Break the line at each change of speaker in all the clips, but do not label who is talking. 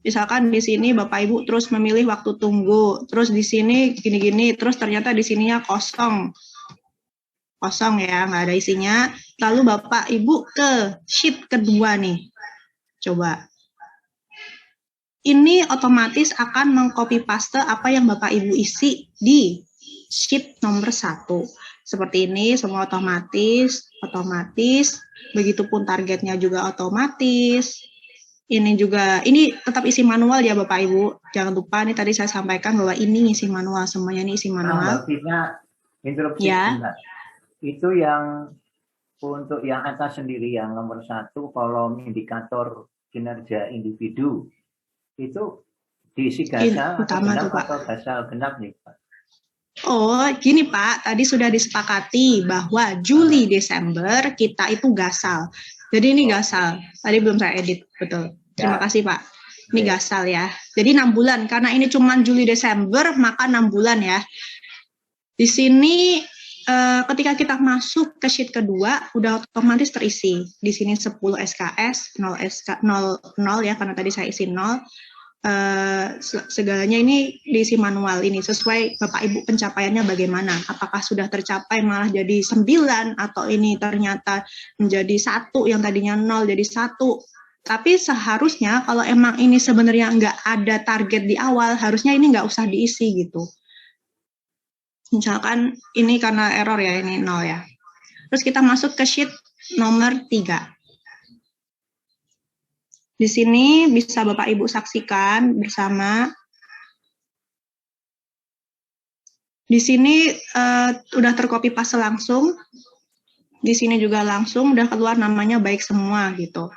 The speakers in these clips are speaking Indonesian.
Misalkan di sini Bapak Ibu terus memilih waktu tunggu, terus di sini gini-gini, terus ternyata di sininya kosong ya, nggak ada isinya. Lalu Bapak Ibu ke sheet kedua nih, coba. Ini otomatis akan mengcopy paste apa yang Bapak Ibu isi di sheet nomor 1. Seperti ini, semua otomatis. Begitupun targetnya juga otomatis. Ini tetap isi manual ya Bapak Ibu. Jangan lupa nih tadi saya sampaikan bahwa ini isi manual, semuanya ini isi manual.
Mbak Vina, interupsi sebentar. Itu yang untuk yang atas sendiri, yang nomor 1, kolom indikator kinerja individu, itu diisi gasal atau genap atau gasal genap nih Pak?
Oh, gini Pak, tadi sudah disepakati bahwa Juli Desember kita itu gasal. Jadi ini gasal. Tadi belum saya edit, betul. Terima kasih Pak. Ini gasal ya. Jadi 6 bulan, karena ini cuma Juli Desember, maka 6 bulan ya. Di sini ketika kita masuk ke sheet kedua, udah otomatis terisi. Di sini 10 SKS, 0 ya, karena tadi saya isi 0. Segalanya ini diisi manual ini sesuai Bapak Ibu pencapaiannya bagaimana, apakah sudah tercapai malah jadi 9 atau ini ternyata menjadi 1 yang tadinya 0 jadi 1. Tapi seharusnya kalau emang ini sebenarnya nggak ada target di awal, harusnya ini nggak usah diisi gitu. Misalkan ini karena error ya, ini 0 ya. Terus kita masuk ke sheet nomor 3. Di sini bisa Bapak Ibu saksikan bersama. Di sini udah tercopy paste langsung. Di sini juga langsung udah keluar namanya baik semua gitu.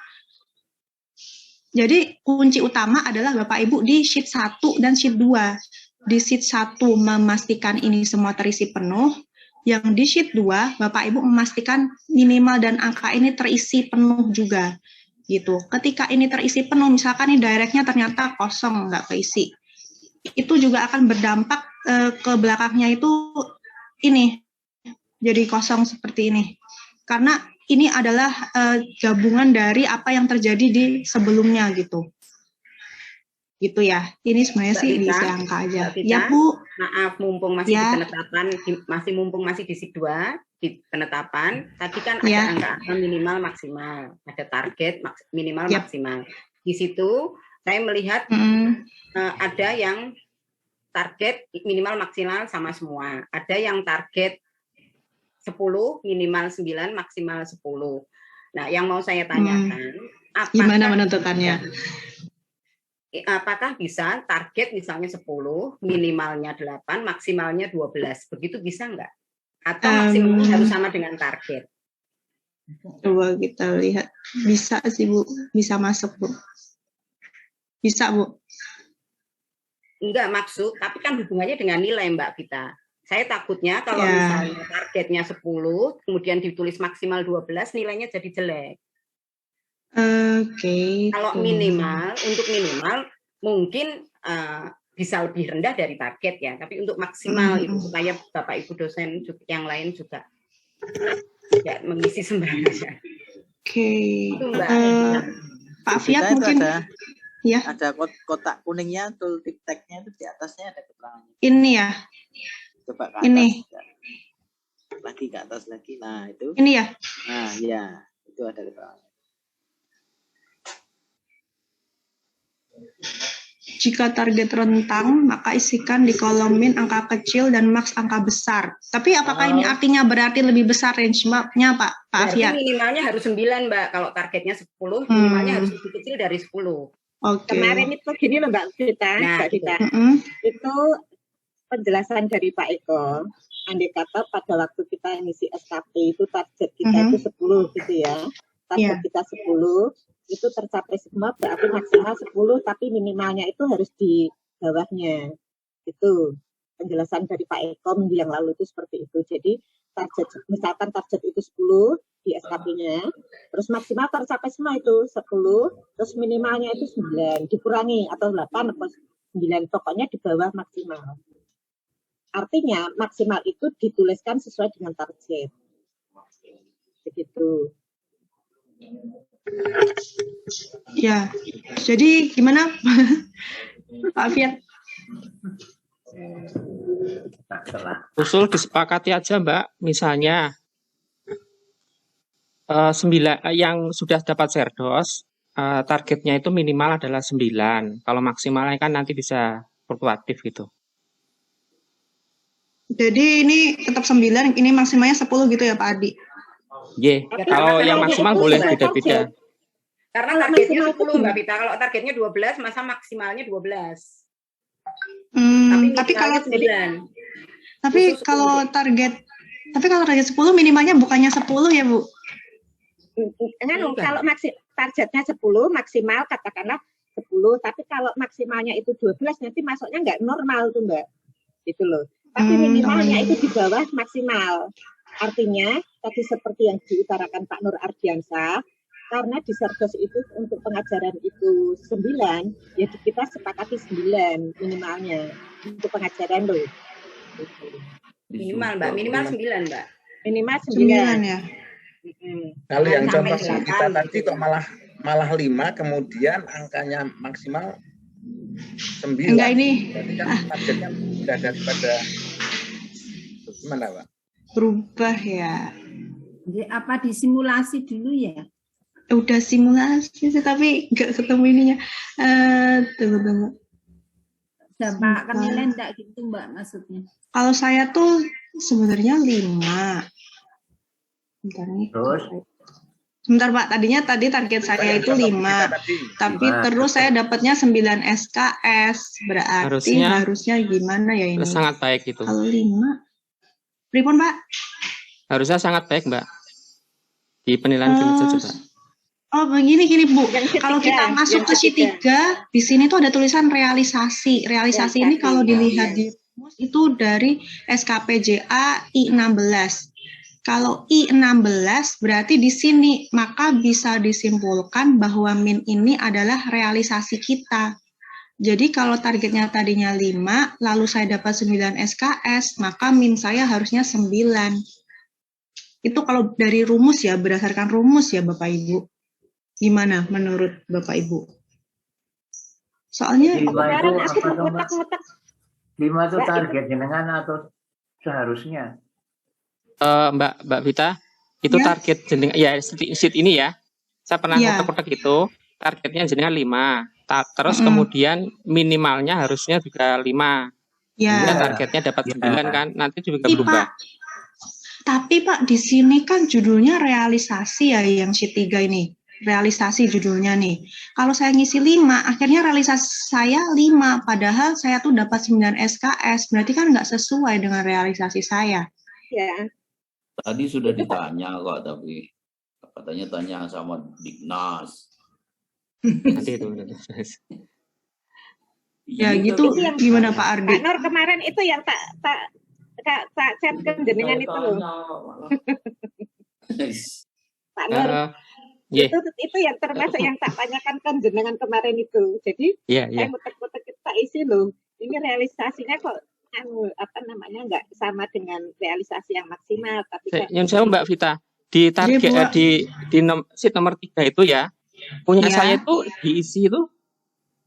Jadi kunci utama adalah Bapak Ibu di sheet 1 dan sheet 2. Di sheet 1 memastikan ini semua terisi penuh. Yang di sheet 2 Bapak Ibu memastikan minimal dan angka ini terisi penuh juga. Gitu. Ketika ini terisi penuh, misalkan ini directnya ternyata kosong, nggak keisi, itu juga akan berdampak ke belakangnya itu ini jadi kosong seperti ini, karena ini adalah gabungan dari apa yang terjadi di sebelumnya gitu ya. Ini sebenarnya sih diisi angka aja. Ya Bu.
Maaf, mumpung masih di penetapan, mumpung masih di sheet 2 di penetapan, tadi kan ada angka minimal maksimal, ada target minimal maksimal. Di situ saya melihat ada yang target minimal maksimal sama semua, ada yang target 10 minimal 9 maksimal 10. Nah, yang mau saya tanyakan,
gimana menentukannya?
Apakah bisa target misalnya 10, minimalnya 8, maksimalnya 12, begitu bisa nggak? Atau maksimalnya harus sama dengan target?
Coba kita lihat. Bisa sih Bu, bisa masuk Bu. Bisa Bu.
Enggak maksud, tapi kan hubungannya dengan nilai Mbak Vita. Saya takutnya kalau misalnya targetnya 10, kemudian ditulis maksimal 12, nilainya jadi jelek. Kalau minimal, untuk minimal mungkin bisa lebih rendah dari target ya, tapi untuk maksimal itu supaya Bapak Ibu dosen yang lain juga tidak mengisi sembarangan.
Itu Mbak. Pak Fiat mungkin
ada kotak kuningnya, tooltip tag-nya itu di atasnya ada keterangannya.
Ini ya.
Coba ke atas. Ini. Lagi ke atas lagi. Nah, itu.
Ini ya.
Nah, ya, itu ada keterangannya.
Jika target rentang, maka isikan di kolom min angka kecil dan max angka besar. Tapi apakah ini artinya berarti lebih besar range-nya Pak Afiat?
Minimalnya harus 9 Mbak. Kalau targetnya 10, minimalnya harus lebih kecil dari 10.
Kemarin itu gini loh Mbak Vita, itu penjelasan dari Pak Eko. Andai kata pada waktu kita ngisi SKP itu target kita itu 10 gitu ya. Target kita 10. Itu tercapai semua berarti maksimal 10, tapi minimalnya itu harus di bawahnya. Itu penjelasan dari Pak Eko minggu yang lalu itu seperti itu. Jadi target, misalkan target itu 10 di SKP-nya, terus maksimal tercapai semua itu 10, terus minimalnya itu 9, dikurangi atau 8 atau 9, pokoknya di bawah maksimal. Artinya maksimal itu dituliskan sesuai dengan target. Begitu.
Ya, jadi gimana Pak Fiat?
Usul disepakati aja Mbak, misalnya 9 yang sudah dapat Serdos, targetnya itu minimal adalah 9. Kalau maksimalnya kan nanti bisa fluktuatif gitu.
Jadi ini tetap 9, ini maksimalnya 10 gitu ya Pak Adi?
Iya, kalau yang maksimal boleh beda-beda.
Karena targetnya 10 Mbak Vita, kalau targetnya 12 masa maksimalnya 12.
Tapi kalau target 10 minimalnya bukannya 10 ya Bu?
Kalau targetnya 10 maksimal katakanlah 10, tapi kalau maksimalnya itu 12 nanti masuknya nggak normal tuh Mbak. Gitu loh. Tapi minimalnya itu di bawah maksimal. Artinya tadi seperti yang diutarakan Pak Nur Ardiansyah, karena di Serdos itu untuk pengajaran itu 9, ya kita sepakati 9 minimalnya untuk pengajaran loh.
Minimal Mbak, minimal 9 Mbak.
Minimal 9
ya.
Kalau yang contoh kita tadi kok malah 5, kemudian angkanya maksimal 9.
Enggak ini.
Berarti kan targetnya udah daripada gimana Pak?
Berubah ya.
Jadi apa disimulasi dulu ya?
Udah simulasi sih, tapi nggak ketemu ininya. Tunggu.
Dampak penilaian enggak gitu Mbak maksudnya?
Kalau saya tuh sebenarnya 5. Bentar nih. Sebentar Pak, tadi target saya itu 5. Tapi terus saya dapatnya 9 SKS. Berarti harusnya gimana ya ini?
Sangat baik itu.
Kalau 5. Pripun Pak?
Harusnya sangat baik Mbak. Di penilaian kinerja coba.
Oh begini Bu, kalau kita masuk ke sheet 3, di sini tuh ada tulisan realisasi. Realisasi ini kalau dilihat di rumus itu dari SKPJA I16. Kalau I16 berarti di sini, maka bisa disimpulkan bahwa min ini adalah realisasi kita. Jadi kalau targetnya tadinya 5, lalu saya dapat 9 SKS, maka min saya harusnya 9. Itu kalau dari rumus ya, berdasarkan rumus ya Bapak Ibu. Gimana menurut Bapak Ibu? Soalnya
5 itu target jenengan atau seharusnya?
Mbak Vita, itu target jenengan ya sheet ini ya. Saya pernah kotak-kotak itu, targetnya jenengan 5. Terus kemudian minimalnya harusnya juga 5. Ya. Targetnya dapat 9 kan, nanti juga berubah.
Tapi Pak, di sini kan judulnya realisasi ya yang sheet 3 ini. Realisasi judulnya nih. Kalau saya ngisi 5, akhirnya realisasi saya 5, padahal saya tuh dapat 9 SKS, berarti kan nggak sesuai dengan realisasi saya.
Ya.
Tadi sudah ditanya kok, tapi katanya tanya sama Dignas.
Ya gitu, gimana Pak Ardi?
Pak Nur kemarin itu yang tak chatkan jenengan itu loh. Pak Nur. Itu yang termasuk yang tak tanyakan kan jenengan kemarin itu. Jadi saya muter-muter kita isi loh. Ini realisasinya kok nggak sama dengan realisasi yang maksimal. Tapi
yang saya Mbak Vita di target di sheet nomor 3 itu ya punya saya itu diisi itu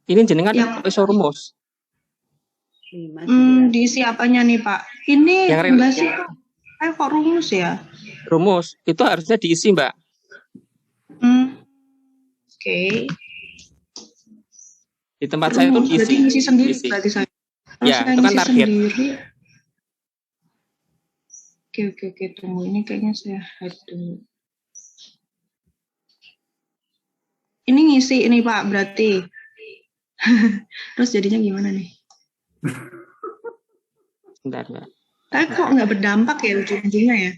ini jenengan iso rumus.
Diisi apanya nih Pak? Ini enggak sih kok rumus ya?
Rumus itu harusnya diisi Mbak.
Oke.
Di tempat saya itu diisi.
Diisi sendiri berarti saya.
Ya, itu kan target.
Oke, tunggu. Ini kayaknya saya hide dulu. Ini ngisi ini Pak, berarti. Terus jadinya gimana nih?
Bentar, Mbak.
Tapi kok nggak berdampak ya ujung-ujungnya ya?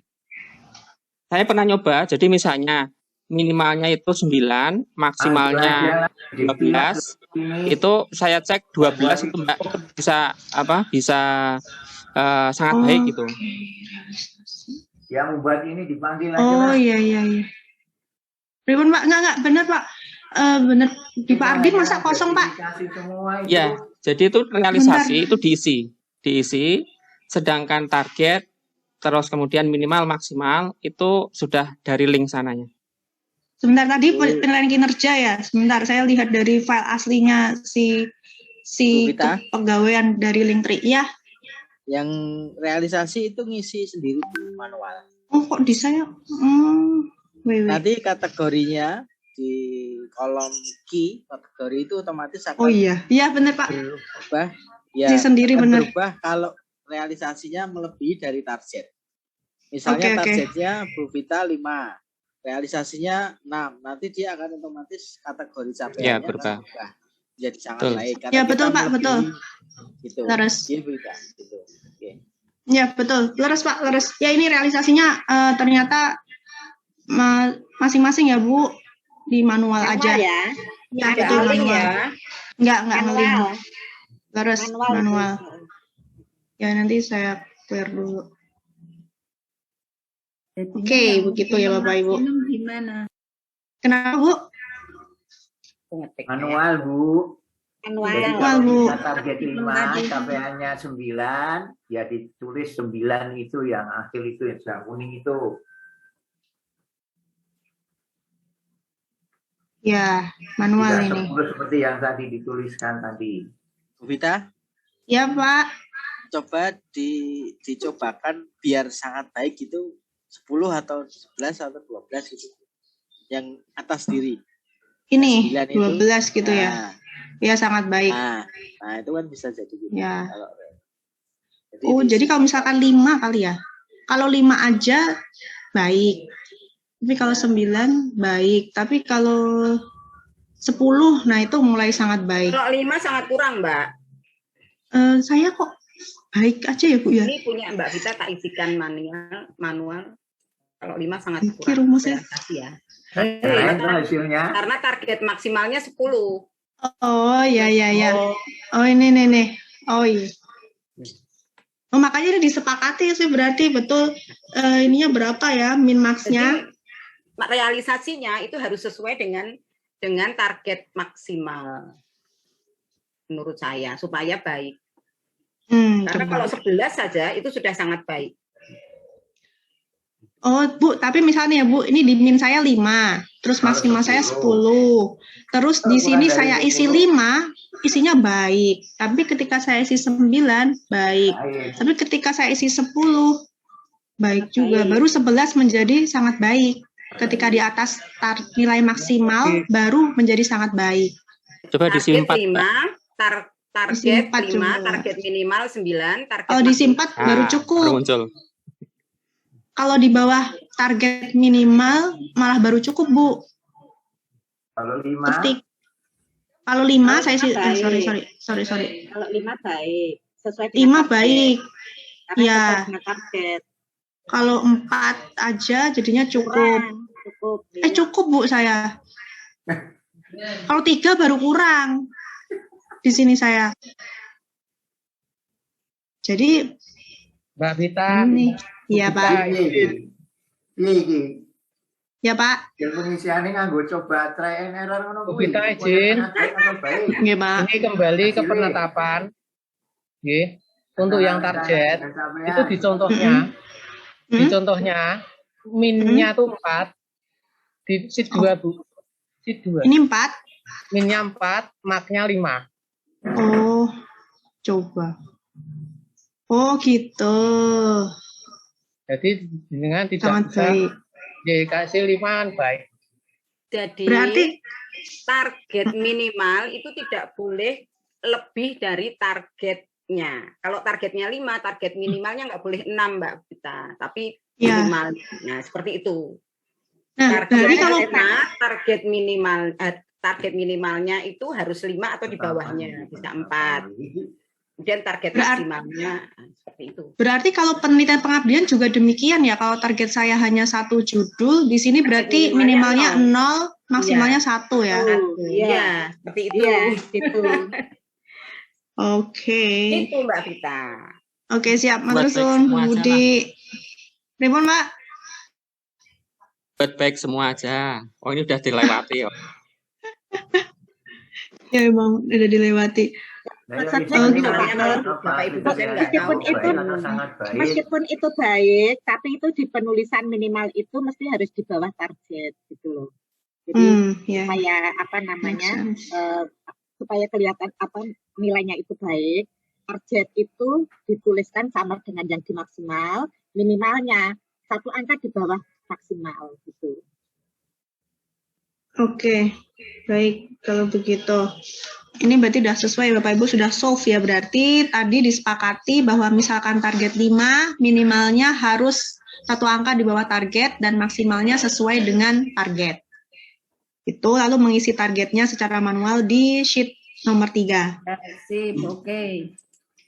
Saya pernah nyoba, jadi misalnya minimalnya itu 9, maksimalnya 12. Itu saya cek 12 itu Mbak bisa sangat baik gitu.
Yang membuat ini dipanggil aja.
Oh iya. Pripun Pak? Enggak benar Pak. Benar di Pak Ardi masa kosong Pak?
Ya, jadi itu realisasi itu diisi, sedangkan target terus kemudian minimal maksimal itu sudah dari link sananya.
Sebentar, tadi penilaian kinerja ya. Sebentar, saya lihat dari file aslinya si kepegawaian dari Linktree. Ya.
Yang realisasi itu ngisi sendiri manual.
Oh, kok di saya?
Nanti kategorinya di kolom key kategori itu otomatis akan.
Oh iya, iya benar Pak.
Berubah. Ya,
sendiri benar.
Berubah kalau realisasinya melebihi dari target. Misalnya targetnya Bu Vita 5, realisasinya 6. Nanti dia akan otomatis kategori capaiannya berubah. Jadi sangat baik.
Ya betul Pak, betul.
Gitu.
Leres.
Gitu. Okay.
Ya betul, leres Pak, leres. Ya ini realisasinya ternyata masing-masing ya Bu, di manual aja.
Ya,
ya betul manual. Ya. Enggak ngeling. Leres manual. Ya nanti saya clear dulu. Oke, begitu ya Bapak Ibu.
Gimana?
Kenapa Bu?
Manual Bu.
Manual Bu.
Target 5, capaiannya 9, ya ditulis 9 itu yang akhir itu yang sedang kuning itu.
Ya, manual ini.
Seperti yang tadi dituliskan tadi.
Bu Vita?
Ya Pak.
Coba dicobakan biar sangat baik itu 10 atau 11 atau 12 gitu. Yang atas diri.
Ini 12 itu, gitu ya. Ya sangat baik.
Nah itu kan bisa jadi gitu.
Ya. Jadi kalau misalkan 5 kali ya. Kalau 5 aja baik. Tapi kalau 9 baik. Tapi kalau 10 nah itu mulai sangat baik.
Kalau 5 sangat kurang, Mbak.
Saya kok baik aja ya Bu ya.
Ini punya Mbak Vita tak isikan manual. Kalau 5 sangat kurang.
Ini rumusnya.
Ya.
Hasilnya.
Karena target maksimalnya 10.
Oh ya. Oh ini nih. Oh iya. Oh, makanya ini disepakati sih berarti betul ininya berapa ya min maxnya.
Realisasinya itu harus sesuai dengan target maksimal menurut saya supaya baik. Karena kalau 11 saja itu sudah sangat baik.
Oh Bu, tapi misalnya ya Bu, ini di min saya 5, terus maksimal saya 10. Terus di sini saya isi 5, isinya baik. Tapi ketika saya isi 9, baik. Tapi ketika saya isi 10, baik juga. Baru 11 menjadi sangat baik. Ketika di atas nilai maksimal, baru menjadi sangat baik.
Coba diisi 4.
Target 5, target minimal 9, target
kalau diisi 4 baru cukup.
Baru muncul.
Kalau di bawah target minimal malah baru cukup Bu.
Kalau 5.
Kalau 5 saya sih sorry.
Kalau 5 baik. Sesuai
5 baik.
Ya. Target.
Kalau 4 aja jadinya cukup. Cukup Bu saya. Kalau 3 baru kurang. Di sini saya. Jadi
Mbak Vita.
Iya Pak.
Iki.
Ya Pak.
Yang pengisiannya nganggo coba try and error ngono
kuwi. Kita izin.
Nggih Pak.
Ini kembali ke penetapan. Nggih. Untuk yang target itu di contohnya. Di contohnya minnya tuh 4. Di sheet 2 Bu. Sheet 2.
Ini 4.
Minnya 4, maknya 5.
Oh, coba. Oh gitu.
Jadi dengan tidak bisa dikasih 5 baik.
Jadi
berarti
target minimal itu tidak boleh lebih dari targetnya. Kalau targetnya 5, target minimalnya nggak boleh 6 Mbak Vita. Tapi minimal. Nah seperti itu.
Nah, jadi kalau
target minimalnya itu harus 5 atau di bawahnya, bisa 4. Kemudian target maksimalnya seperti itu.
Berarti kalau penelitian pengabdian juga demikian ya. Kalau target saya hanya 1 judul, di sini berarti minimalnya 0, maksimalnya 1 ya.
Iya, seperti itu.
Gitu.
Oke.
Itu Mbak Vita.
Oke, siap. Matursun, Budi. Pripun, Mbak?
Buat baik semua aja. Oh, ini udah dilewati.
Ya, emang udah dilewati.
Meskipun itu baik, tapi itu di penulisan minimal itu mesti harus di bawah target gitu loh. Jadi supaya apa namanya supaya kelihatan apa nilainya itu baik, target itu dituliskan sama dengan yang dimaksimal, minimalnya 1 angka di bawah maksimal gitu.
Oke, baik kalau begitu. Ini berarti sudah sesuai Bapak Ibu, sudah solve ya, berarti tadi disepakati bahwa misalkan target 5 minimalnya harus 1 angka di bawah target dan maksimalnya sesuai dengan target. Itu lalu mengisi targetnya secara manual di sheet nomor 3.
Sip, oke.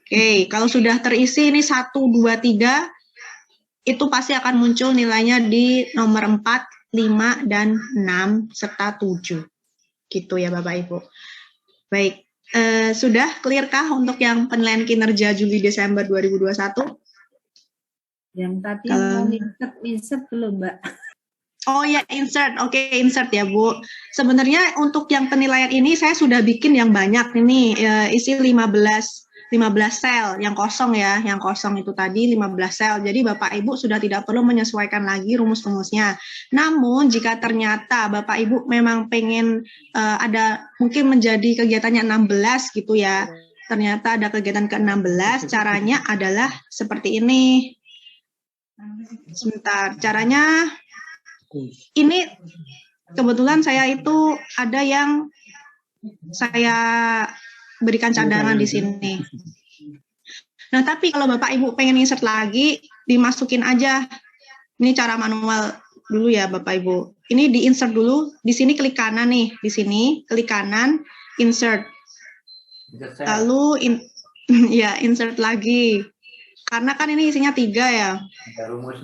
Oke, kalau sudah terisi ini 1, 2, 3 itu pasti akan muncul nilainya di nomor 4, 5, dan 6, serta 7. Gitu ya Bapak Ibu. Baik, sudah clear-kah untuk yang penilaian kinerja Juli-Desember 2021?
Yang tadi mau insert belum Mbak?
Oh ya, insert. Oke, insert ya Bu. Sebenarnya untuk yang penilaian ini saya sudah bikin yang banyak. Ini isi 15 sel yang kosong ya, yang kosong itu tadi 15 sel. Jadi Bapak Ibu sudah tidak perlu menyesuaikan lagi rumus-rumusnya. Namun jika ternyata Bapak Ibu memang pengen ada mungkin menjadi kegiatannya 16 gitu ya. Ternyata ada kegiatan ke-16, caranya adalah seperti ini. Sebentar, caranya ini kebetulan saya itu ada yang saya berikan cadangan di sini. Nah, tapi kalau Bapak Ibu pengen insert lagi, dimasukin aja. Ini cara manual dulu ya Bapak Ibu. Ini di insert dulu, di sini klik kanan nih, di sini klik kanan, insert. Lalu insert lagi. Karena kan ini isinya 3 ya.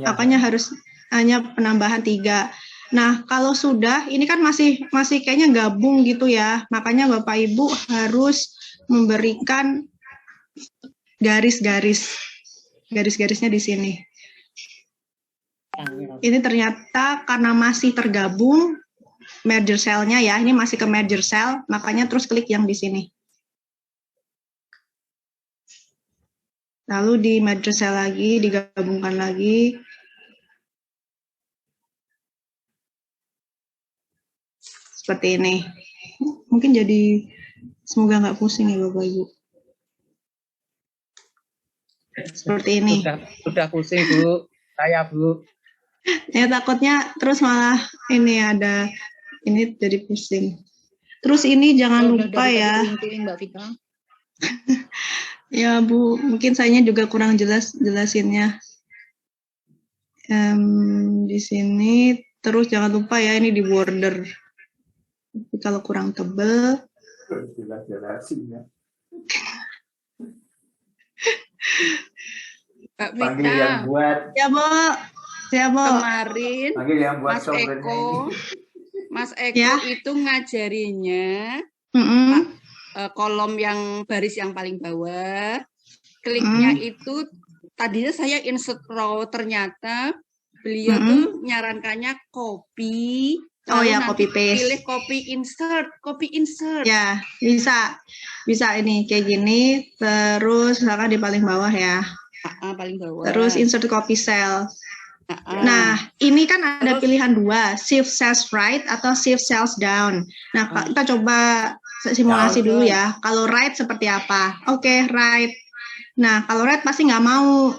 Makanya harus hanya penambahan 3. Nah, kalau sudah, ini kan masih kayaknya gabung gitu ya. Makanya Bapak Ibu harus memberikan garis-garisnya di sini. Ini ternyata karena masih tergabung merger cell-nya ya, ini masih ke merger cell, makanya terus klik yang di sini. Lalu di merger cell lagi, digabungkan lagi. Seperti ini. Mungkin jadi semoga nggak pusing ya Bapak Ibu. Seperti ini.
Sudah pusing Bu, saya Bu.
Ya takutnya terus malah ini ada ini jadi pusing. Terus ini jangan lupa ya.
Mbak Vita.
Ya Bu, mungkin sayanya juga kurang jelasinnya. Di sini terus jangan lupa ya ini di border. Tapi kalau kurang tebel.
Jelasinnya.
Mbak Vita.
Yang buat.
Ya Bu. Ya Bu.
Kemarin
Yang buat
Mas Eko itu ngajarinya kolom yang baris yang paling bawah. Kliknya itu tadinya saya insert row, ternyata beliau tuh nyarankannya copy.
Oh ya, copy paste.
Pilih copy insert.
Ya, bisa ini kayak gini, terus misalkan di paling bawah ya.
Paling bawah.
Terus insert copy cell. Nah, ini kan ada pilihan 2, shift cells right atau shift cells down. Nah, kita coba simulasi dulu ya. Kalau right seperti apa? Oke, right. Nah, kalau right pasti nggak mau.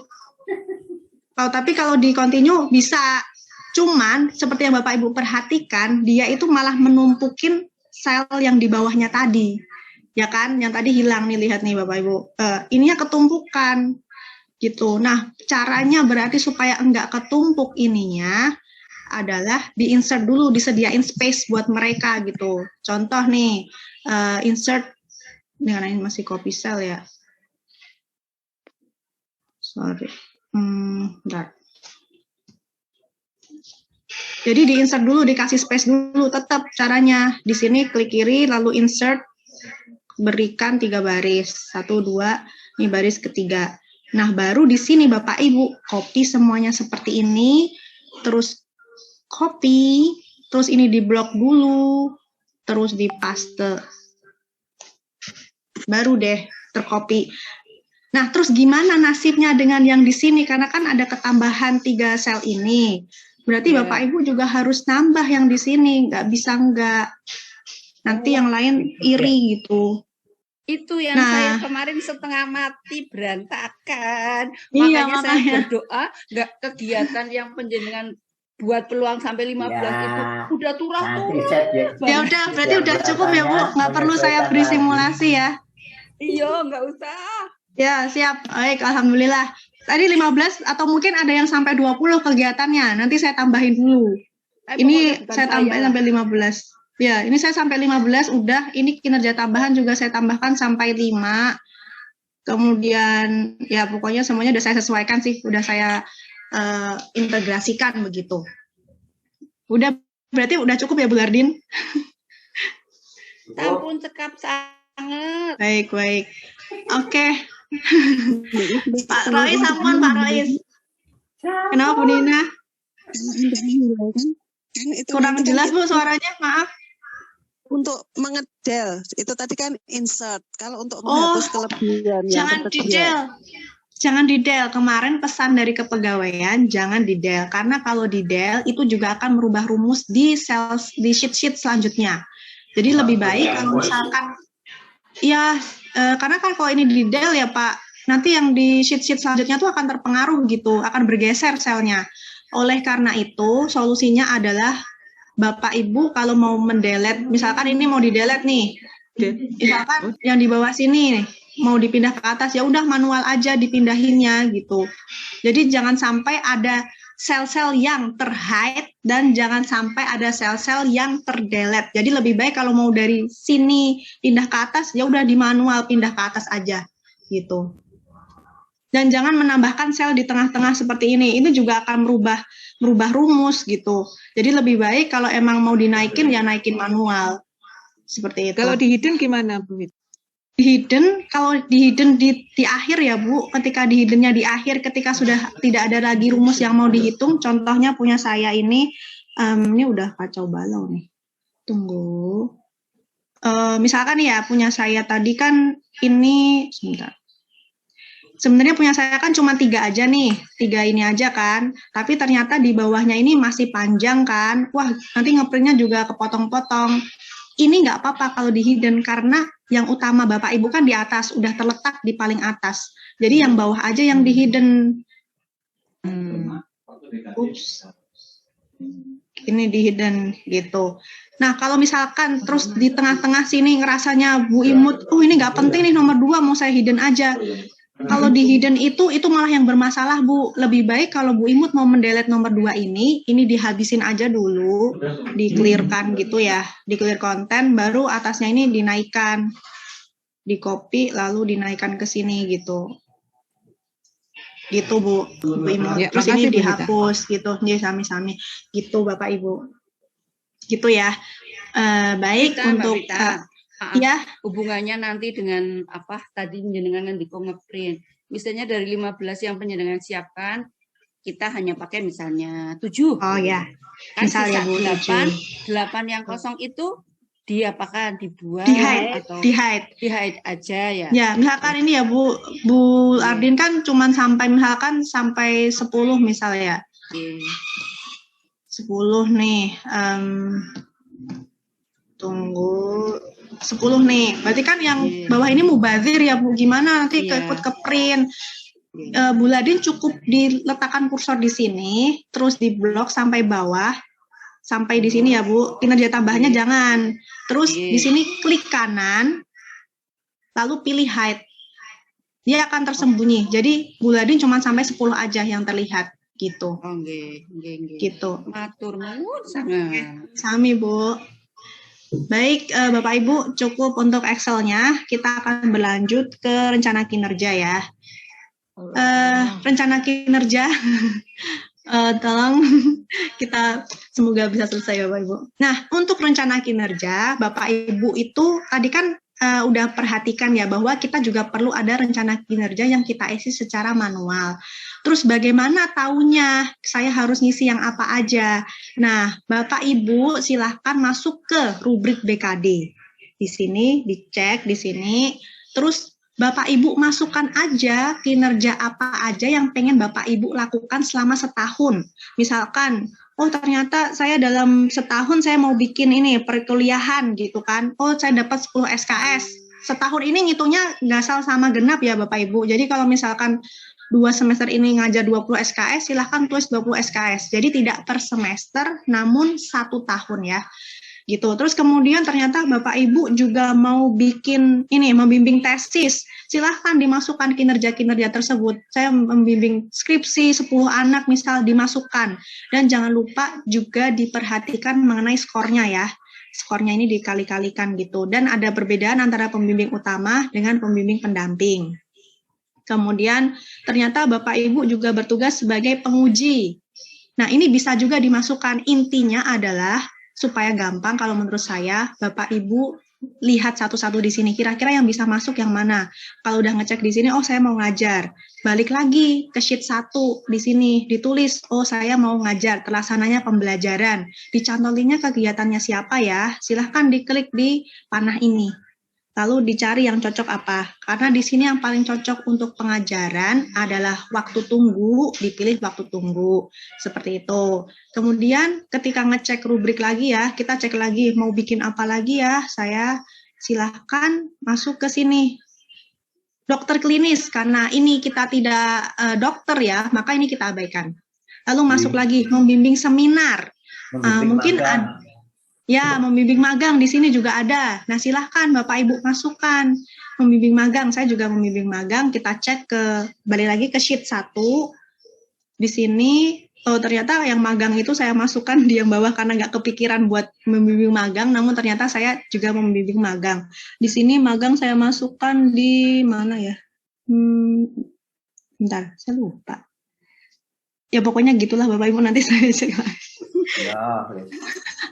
Tapi kalau di continue bisa. Cuman seperti yang Bapak Ibu perhatikan, dia itu malah menumpukin sel yang di bawahnya tadi. Ya kan? Yang tadi hilang nih, lihat nih Bapak Ibu. Ininya ketumpukan. Gitu. Nah, caranya berarti supaya enggak ketumpuk ininya adalah di-insert dulu, disediain space buat mereka gitu. Contoh nih, insert, dengan ini masih copy cell ya. Sorry. Bentar. Jadi di-insert dulu, dikasih space dulu, tetap caranya. Di sini klik kiri, lalu insert, berikan 3 baris. 1, 2, ini baris ketiga. Nah, baru di sini Bapak Ibu copy semuanya seperti ini, terus copy, terus ini di blok dulu, terus di paste. Baru deh tercopy. Nah, terus gimana nasibnya dengan yang di sini? Karena kan ada ketambahan 3 sel ini. Berarti Bapak Ibu juga harus nambah yang di sini, nggak bisa nggak. Nanti yang lain iri gitu.
Itu yang saya kemarin setengah mati berantakan.
Iya,
makanya saya berdoa nggak kegiatan yang penjenengan buat peluang sampai 15 itu udah turun.
Ya udah, berarti udah cukup ya Bu, nggak perlu saya beri simulasi ya.
Iya, nggak usah.
Ya, siap. Baik, alhamdulillah. Tadi 15 atau mungkin ada yang sampai 20 kegiatannya. Nanti saya tambahin dulu. Ini saya tambahin sampai 15. Ya, ini saya sampai 15 udah. Ini kinerja tambahan juga saya tambahkan sampai 5. Kemudian ya pokoknya semuanya udah saya sesuaikan sih, udah saya integrasikan begitu. Udah, berarti udah cukup ya Bu Gardin?
Ampun, cekap sangat.
Baik. Oke. Pak Rois, ampun Pak Rois. Kenapa Bu Nina? Kurang jelas Bu suaranya, maaf.
Untuk mengedel, itu tadi kan insert. Kalau untuk menghapus kelebihan
jangan di del. Kemarin pesan dari kepegawaian jangan di del, karena kalau di del itu juga akan merubah rumus di sheet selanjutnya. Jadi lebih baik kalau misalkan karena kan kalau ini di del ya Pak, nanti yang di sheet selanjutnya tuh akan terpengaruh gitu, akan bergeser selnya. Oleh karena itu solusinya adalah Bapak Ibu kalau mau mendelete, misalkan ini mau di-delete nih, misalkan yang di bawah sini mau dipindah ke atas, ya udah manual aja dipindahinnya gitu. Jadi jangan sampai ada sel-sel yang terhide dan jangan sampai ada sel-sel yang terdelete. Jadi lebih baik kalau mau dari sini pindah ke atas, ya udah di manual pindah ke atas aja gitu. Dan jangan menambahkan sel di tengah-tengah seperti ini. Ini juga akan merubah rumus gitu. Jadi lebih baik kalau emang mau dinaikin ya naikin manual. Seperti itu.
Kalau di hidden gimana Bu?
Kalau di hidden di akhir ya Bu, ketika di hiddennya di akhir, ketika sudah tidak ada lagi rumus yang mau dihitung, contohnya punya saya ini udah kacau balau nih. Tunggu. Misalkan ya punya saya tadi kan ini, sebentar. Sebenarnya punya saya kan cuma 3 aja nih, 3 ini aja kan, tapi ternyata di bawahnya ini masih panjang kan, wah nanti ngeprintnya juga kepotong-potong. Ini nggak apa-apa kalau di hidden, karena yang utama Bapak Ibu kan di atas, udah terletak di paling atas. Jadi yang bawah aja yang di hidden. Ini di hidden gitu. Nah kalau misalkan terus di tengah-tengah sini ngerasanya Bu Imut, ini nggak penting nih nomor 2, mau saya hidden aja. Kalau di hidden itu malah yang bermasalah Bu. Lebih baik kalau Bu Imut mau mendelete nomor 2 ini dihabisin aja dulu, di-clearkan gitu ya, di-clear konten, baru atasnya ini dinaikkan, di-copy lalu dinaikkan ke sini gitu. Gitu Bu Imut. Terus ini dihapus gitu, jadi sami-sami gitu Bapak Ibu. Gitu ya. Baik untuk
ya, hubungannya nanti dengan apa tadi penjenengan di ngeprint. Misalnya dari 15 yang penjenengan siapkan, kita hanya pakai misalnya 7.
Oh ya.
Kan
misalnya Bu
8 yang kosong itu diapakan, dibuat
di hide
aja ya.
Ya, misalkan ini ya Bu Ardin kan cuman sampai 10 misalnya. 10 nih. Tunggu 10 nih, berarti kan yang bawah ini mubazir ya Bu, gimana nanti ikut ke print. Bu Ladin cukup diletakkan kursor di sini, terus di blok sampai bawah, sampai di sini ya Bu, kinerja tambahannya jangan. Terus di sini klik kanan, lalu pilih hide. Dia akan tersembunyi, jadi Bu Ladin cuma sampai 10 aja yang terlihat, gitu. Gitu.
Matur nuwun sangat.
Sami Bu. Baik, Bapak Ibu, cukup untuk Excel-nya. Kita akan berlanjut ke rencana kinerja ya. Rencana kinerja, tolong kita semoga bisa selesai Bapak Ibu. Nah, untuk rencana kinerja, Bapak Ibu itu tadi kan udah perhatikan ya bahwa kita juga perlu ada rencana kinerja yang kita isi secara manual. Terus bagaimana taunya saya harus ngisi yang apa aja? Nah, Bapak Ibu silahkan masuk ke rubrik BKD. Di sini dicek di sini. Terus Bapak Ibu masukkan aja kinerja apa aja yang pengen Bapak Ibu lakukan selama setahun. Misalkan, oh ternyata saya dalam setahun saya mau bikin ini perkuliahan gitu kan. Oh saya dapat 10 SKS. Setahun ini ngitungnya ngasal sama genap ya Bapak Ibu. Jadi kalau misalkan 2 semester ini ngajar 20 SKS, silahkan tulis 20 SKS. Jadi tidak per semester, namun 1 tahun ya. Gitu. Terus kemudian ternyata Bapak Ibu juga mau bikin ini, membimbing tesis. Silahkan dimasukkan kinerja-kinerja tersebut. Saya membimbing skripsi 10 anak misal dimasukkan. Dan jangan lupa juga diperhatikan mengenai skornya ya. Skornya ini dikali-kalikan gitu. Dan ada perbedaan antara pembimbing utama dengan pembimbing pendamping. Kemudian ternyata Bapak Ibu juga bertugas sebagai penguji. Nah ini bisa juga dimasukkan. Intinya adalah supaya gampang kalau menurut saya, Bapak Ibu lihat satu-satu di sini, kira-kira yang bisa masuk yang mana. Kalau udah ngecek di sini, oh saya mau ngajar. Balik lagi ke sheet 1 di sini, ditulis, oh saya mau ngajar, terlaksananya pembelajaran. Dicantolinnya kegiatannya siapa ya, silahkan diklik di panah ini. Lalu dicari yang cocok apa. Karena di sini yang paling cocok untuk pengajaran adalah waktu tunggu, dipilih waktu tunggu. Seperti itu. Kemudian ketika ngecek rubrik lagi ya, kita cek lagi mau bikin apa lagi ya, saya silahkan masuk ke sini. Dokter klinis, karena ini kita tidak dokter ya, maka ini kita abaikan. Lalu masuk lagi, membimbing seminar. Mungkin ada. Ya, membimbing magang di sini juga ada. Nah, silahkan Bapak Ibu masukkan. Membimbing magang, saya juga membimbing magang. Kita cek balik lagi ke sheet 1. Di sini, oh ternyata yang magang itu saya masukkan di yang bawah karena nggak kepikiran buat membimbing magang. Namun ternyata saya juga membimbing magang. Di sini magang saya masukkan di mana ya? Bentar, saya lupa. Ya pokoknya gitulah Bapak Ibu, nanti saya cek lagi.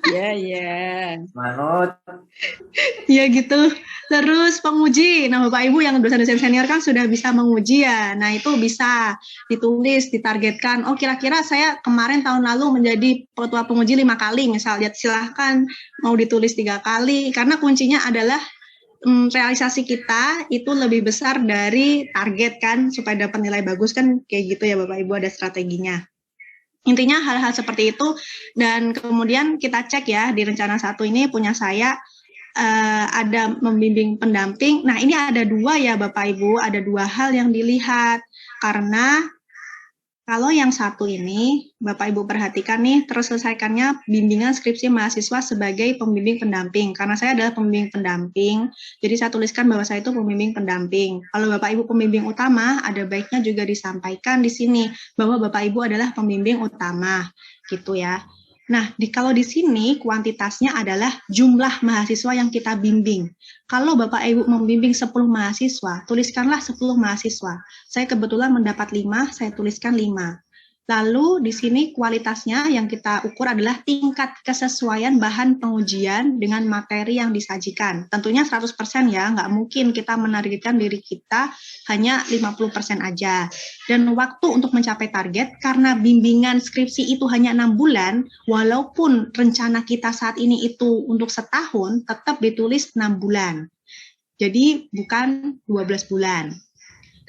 Ya.
Manut.
Ya gitu. Terus penguji. Nah Bapak Ibu yang dosen-dosen senior kan sudah bisa menguji ya. Nah itu bisa ditulis, ditargetkan. Oh kira-kira saya kemarin tahun lalu menjadi ketua penguji 5 kali misal. Ya silahkan mau ditulis 3 kali. Karena kuncinya adalah realisasi kita itu lebih besar dari target kan. Supaya dapat nilai bagus kan kayak gitu ya Bapak Ibu, ada strateginya. Intinya hal-hal seperti itu, dan kemudian kita cek ya di rencana 1 ini punya saya ada membimbing pendamping. Nah ini ada 2 ya Bapak Ibu, ada 2 hal yang dilihat. Karena kalau yang 1 ini Bapak Ibu perhatikan nih, terus selesaikannya bimbingan skripsi mahasiswa sebagai pembimbing pendamping. Karena saya adalah pembimbing pendamping, jadi saya tuliskan bahwa saya itu pembimbing pendamping. Kalau Bapak Ibu pembimbing utama, ada baiknya juga disampaikan di sini bahwa Bapak Ibu adalah pembimbing utama, gitu ya. Nah, kalau di sini kuantitasnya adalah jumlah mahasiswa yang kita bimbing. Kalau Bapak Ibu membimbing 10 mahasiswa, tuliskanlah 10 mahasiswa. Saya kebetulan mendapat 5, saya tuliskan 5. Lalu di sini kualitasnya yang kita ukur adalah tingkat kesesuaian bahan pengujian dengan materi yang disajikan. Tentunya 100% ya, nggak mungkin kita menargetkan diri kita hanya 50% aja. Dan waktu untuk mencapai target, karena bimbingan skripsi itu hanya 6 bulan, walaupun rencana kita saat ini itu untuk setahun, tetap ditulis 6 bulan. Jadi bukan 12 bulan.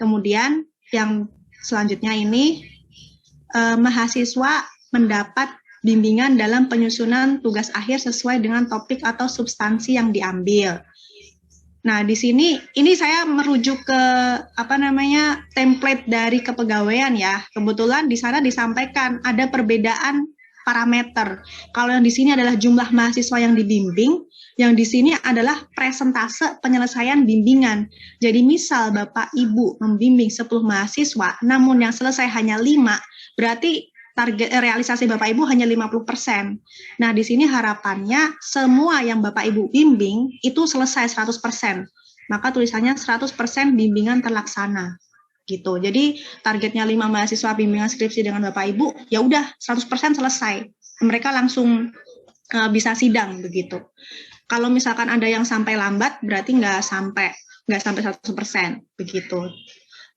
Kemudian yang selanjutnya ini, mahasiswa mendapat bimbingan dalam penyusunan tugas akhir sesuai dengan topik atau substansi yang diambil. Nah, di sini ini saya merujuk ke template dari kepegawaian ya. Kebetulan di sana disampaikan ada perbedaan parameter. Kalau yang di sini adalah jumlah mahasiswa yang dibimbing, yang di sini adalah presentase penyelesaian bimbingan. Jadi misal Bapak Ibu membimbing 10 mahasiswa, namun yang selesai hanya 5, berarti target realisasi Bapak Ibu hanya 50%. Nah, di sini harapannya semua yang Bapak Ibu bimbing itu selesai 100%. Maka tulisannya 100% bimbingan terlaksana. Gitu. Jadi targetnya 5 mahasiswa bimbingan skripsi dengan Bapak Ibu, ya udah 100% selesai. Mereka langsung bisa sidang begitu. Kalau misalkan ada yang sampai lambat, berarti nggak sampai 100% begitu.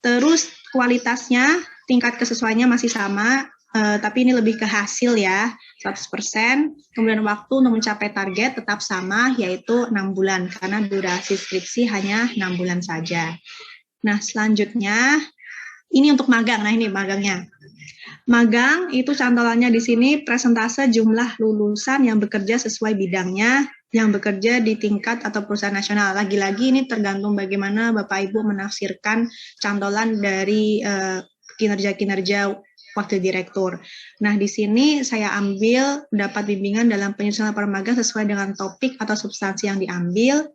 Terus kualitasnya, tingkat kesesuaiannya masih sama, tapi ini lebih ke hasil ya, 100%. Kemudian waktu untuk mencapai target tetap sama, yaitu 6 bulan, karena durasi skripsi hanya 6 bulan saja. Nah, selanjutnya, ini untuk magang. Nah, ini magangnya. Magang itu cantolannya di sini presentase jumlah lulusan yang bekerja sesuai bidangnya, yang bekerja di tingkat atau perusahaan nasional. Lagi-lagi ini tergantung bagaimana Bapak Ibu menafsirkan cantolan dari kinerja-kinerja wakil direktur. Nah, di sini saya ambil dapat bimbingan dalam penyusunan laporan magang sesuai dengan topik atau substansi yang diambil.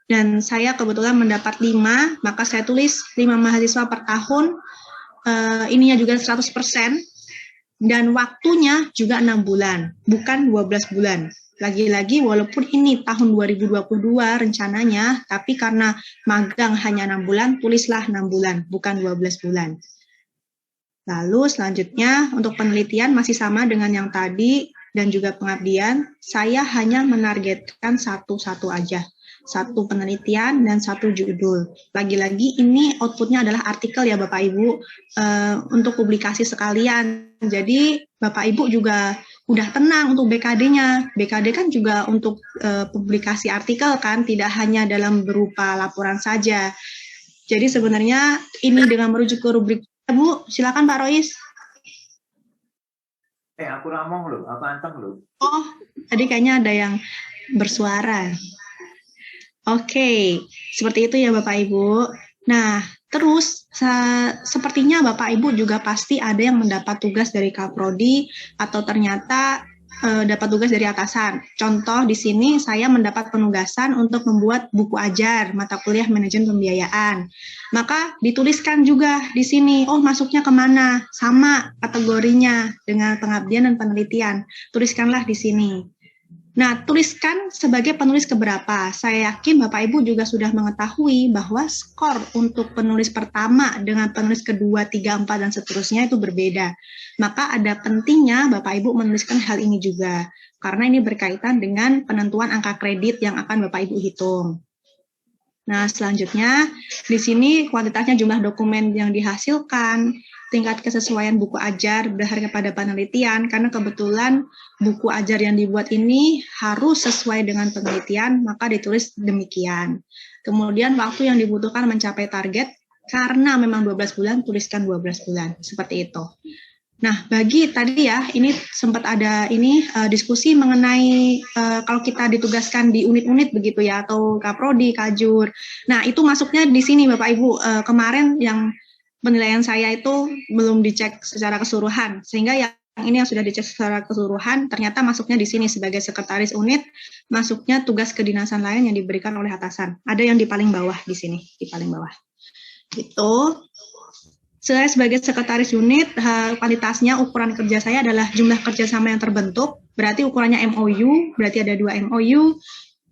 Dan saya kebetulan mendapat 5, maka saya tulis 5 mahasiswa per tahun. Ininya juga 100%, dan waktunya juga 6 bulan, bukan 12 bulan. Lagi-lagi walaupun ini tahun 2022 rencananya, tapi karena magang hanya 6 bulan, tulislah 6 bulan, bukan 12 bulan. Lalu selanjutnya untuk penelitian masih sama dengan yang tadi, dan juga pengabdian, saya hanya menargetkan satu aja. 1 penelitian dan 1 judul. Lagi-lagi ini outputnya adalah artikel ya Bapak Ibu, untuk publikasi sekalian. Jadi Bapak Ibu juga udah tenang untuk BKD-nya. BKD kan juga untuk publikasi artikel kan, tidak hanya dalam berupa laporan saja. Jadi sebenarnya ini dengan merujuk ke rubrik. Bu, silakan Pak Rois.
Aku ramong loh, aku anteng loh.
Oh, tadi kayaknya ada yang bersuara. Oke, seperti itu ya Bapak Ibu. Nah, terus sepertinya Bapak Ibu juga pasti ada yang mendapat tugas dari Kaprodi atau ternyata dapat tugas dari atasan. Contoh di sini saya mendapat penugasan untuk membuat buku ajar mata kuliah manajemen pembiayaan. Maka dituliskan juga di sini, oh masuknya kemana? Sama kategorinya dengan pengabdian dan penelitian. Tuliskanlah di sini. Nah, tuliskan sebagai penulis keberapa. Saya yakin Bapak Ibu juga sudah mengetahui bahwa skor untuk penulis pertama dengan penulis kedua, 3, 4, dan seterusnya itu berbeda. Maka ada pentingnya Bapak Ibu menuliskan hal ini juga. Karena ini berkaitan dengan penentuan angka kredit yang akan Bapak Ibu hitung. Nah, selanjutnya di sini kuantitasnya jumlah dokumen yang dihasilkan, tingkat kesesuaian buku ajar berdasarkan pada penelitian, karena kebetulan buku ajar yang dibuat ini harus sesuai dengan penelitian, maka ditulis demikian. Kemudian waktu yang dibutuhkan mencapai target, karena memang 12 bulan, tuliskan 12 bulan, seperti itu. Nah, bagi tadi ya, ini sempat ada diskusi mengenai kalau kita ditugaskan di unit-unit begitu ya, atau Kaprodi, Kajur. Nah, itu masuknya di sini Bapak Ibu. Kemarin yang penilaian saya itu belum dicek secara keseluruhan, sehingga yang ini yang sudah dicek secara keseluruhan, ternyata masuknya di sini sebagai sekretaris unit, masuknya tugas kedinasan lain yang diberikan oleh atasan. Ada yang di paling bawah di sini, di paling bawah. Gitu. Saya sebagai sekretaris unit, kualitasnya ukuran kerja saya adalah jumlah kerjasama yang terbentuk, berarti ukurannya MOU, berarti ada 2 MOU,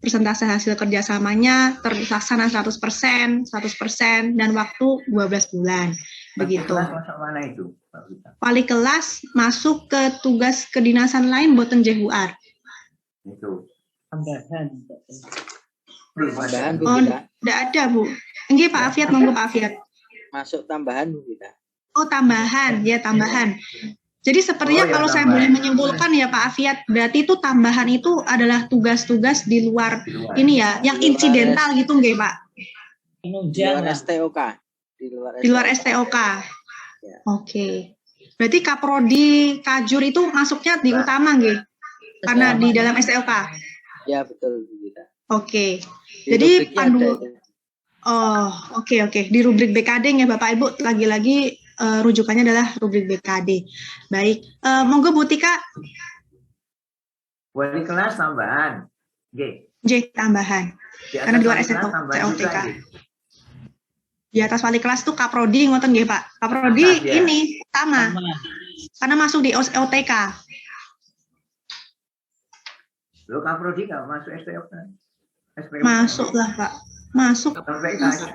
persentase hasil kerjasamanya terlaksana 100%, dan waktu 12 bulan. Begitu.
Masuk mana itu?
Wali kelas masuk ke tugas kedinasan lain boten JUR.
Itu.
Tambahan.
Oh, tidak ada Bu. Enggak Pak Afiat, monggo Pak Afiat.
Masuk tambahan Bu kita.
Oh tambahan, ya tambahan. Jadi sepertinya kalau saya boleh menyimpulkan ya Pak Afiat, berarti itu tambahan itu adalah tugas-tugas di luar ini ya, yang insidental gitu nggak Pak?
Di luar STOK.
Di luar STOK. Ya. Oke. Berarti Kaprodi, Kajur itu masuknya di utama nggih? Karena di dalam STOK.
Ya betul Bu kita.
Oke. Jadi pandu. Oh, oke. Di rubrik BKD ya Bapak Ibu, lagi-lagi rujukannya adalah rubrik BKD. Baik, monggo Bu Tika.
Wali kelas tambahan.
J tambahan. Karena di luar STOK. Di atas wali kelas tuh Kaprodi ngoten nggih Pak. Kaprodi ini utama. Karena masuk di OTK.
Loh Kaprodi nggak masuk STOK?
Masuk lah Pak. Masuk.
Kaprodi masuk.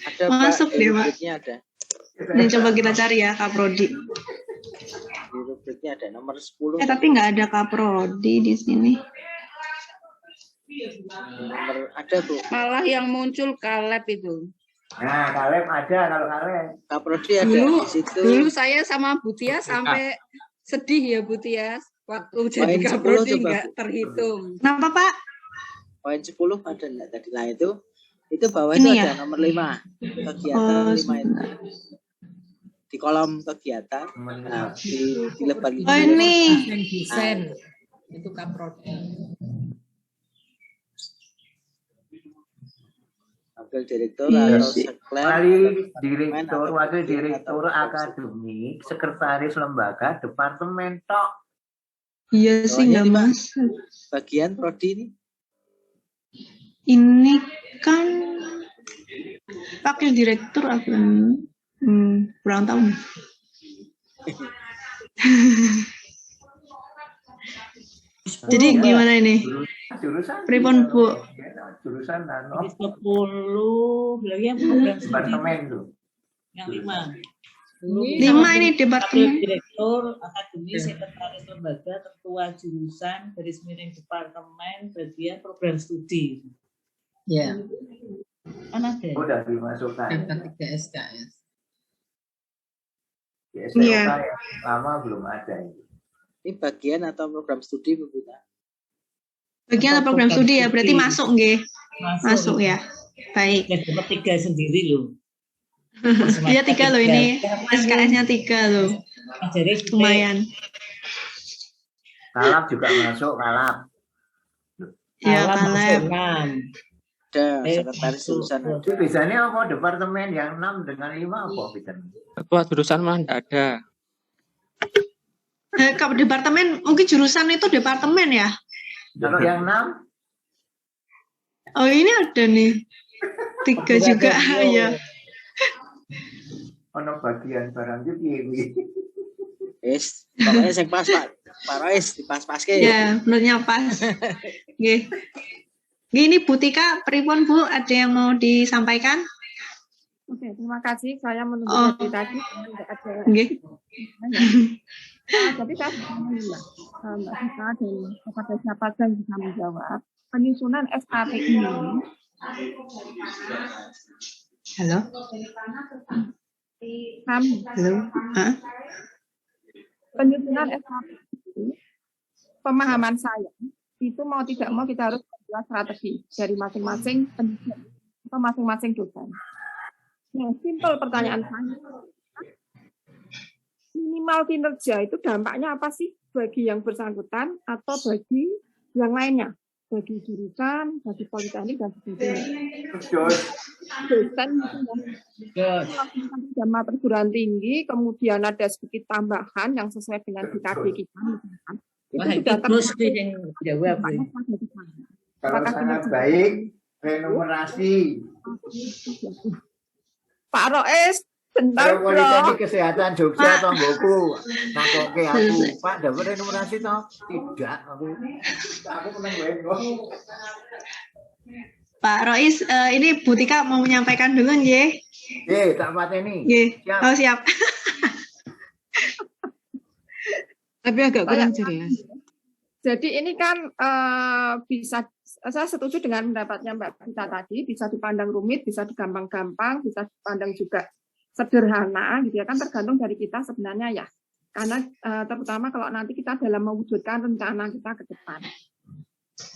Ada
masuk
Pak,
deh Pak.
ada.
Ini coba kita cari ya Kaprodi.
Di rubriknya ada nomor 10.
Tapi nggak ada Kaprodi di sini.
Nomor ada Bu.
Malah yang muncul Kaleb itu.
Nah, Kaleb ada kalau Kaleb.
Kaprodi ada
dulu,
di situ.
Dulu saya sama Bu Tia sampai sedih ya Bu Tia. Waktu jadi Kaprodi nggak terhitung.
Kenapa Pak?
Poin 10 ada enggak tadi? Nah itu bawah ini itu ada nomor 5. Kegiatan 5 itu. di kolom kegiatan. Nah, di lebar
ini.
Desain. Itu kaprodi.
Wakil direktur atau
direktur, wakil direktur akademik, sekretaris lembaga, departemen tok.
Iya sih nggak Mas.
Bagian prodi ini?
Ini kan wakil direktur akademik. Kurang tahu. Jadi gimana ini?
Jurusan
pripun Bu?
Jurusan nano.
10 lagi yang
departemen tuh.
Yang 5.
5 ini departemen.
Direktur, akademi, sekretaris lembaga, ketua jurusan, garis miring departemen, bagian program studi.
Ya.
Mana ada?
Udah dimasukkan.
Dapat 3 SKS.
Iya. Lama belum ada ini.
Ini bagian atau program studi Bu Vita?
Bagian atau program studi ya, berarti masuk nggih. Masuk ya. Baik.
Ya dapat 3 sendiri loh.
Iya 3 loh ini. SKS-nya 3 loh. Lumayan.
Kalap juga masuk, kalap.
Iya, kalap.
Ada sekretaris jurusan.
Itu biasanya apa departemen yang 6 dengan 5 apa bedanya?
Ketua jurusan mah enggak ada.
Kalau departemen mungkin jurusan itu departemen ya.
Kalau yang 6?
Oh ini ada nih 3 juga ya.
Ono bagian barang itu piye.
Wis, pokoknya sing pas Pak Rois dipas-paske.
Ya, menurutnya pas. Nggih. Ini Bu Tika, pripun Bu, ada yang mau disampaikan?
Oke, terima kasih. Saya menunggu dari tadi.
Nggih.
Jadi saya Mbak Vita dan kepada siapa yang bisa menjawab penyusunan SKP ini.
Halo. Halo.
Penyusunan SKP ini, pemahaman saya itu mau tidak mau kita harus membuat strategi dari masing-masing pendidik atau masing-masing dosen. Nah, simpel pertanyaan saya. Minimal kinerja itu dampaknya apa sih bagi yang bersangkutan atau bagi yang lainnya? Bagi jurusan, bagi politeknik, dan sebagainya. Dosen sama perguruan tinggi, kemudian ada sedikit tambahan yang sesuai dengan DKD kita. Misalkan. Itu sudah
jawab.
Kalau sangat baik, renumerasi.
Pak Rois, bentar bro.
Politeknik Kesehatan Jogja atau Goku. Nah, kok aku Pak dapat renumerasi toh? Tidak. Aku menang gue.
Pak Rois, ini Bu Tika mau menyampaikan dulu nggih.
Nggih, tak pateni.
Nggih. Oh, siap.
Tapi agak kurang jelas.
Jadi ini kan bisa, saya setuju dengan pendapatnya Mbak Vita tadi, bisa dipandang rumit, bisa digampang-gampang, bisa dipandang juga sederhana, gitu ya kan, tergantung dari kita sebenarnya ya. Karena terutama kalau nanti kita dalam mewujudkan rencana kita ke depan.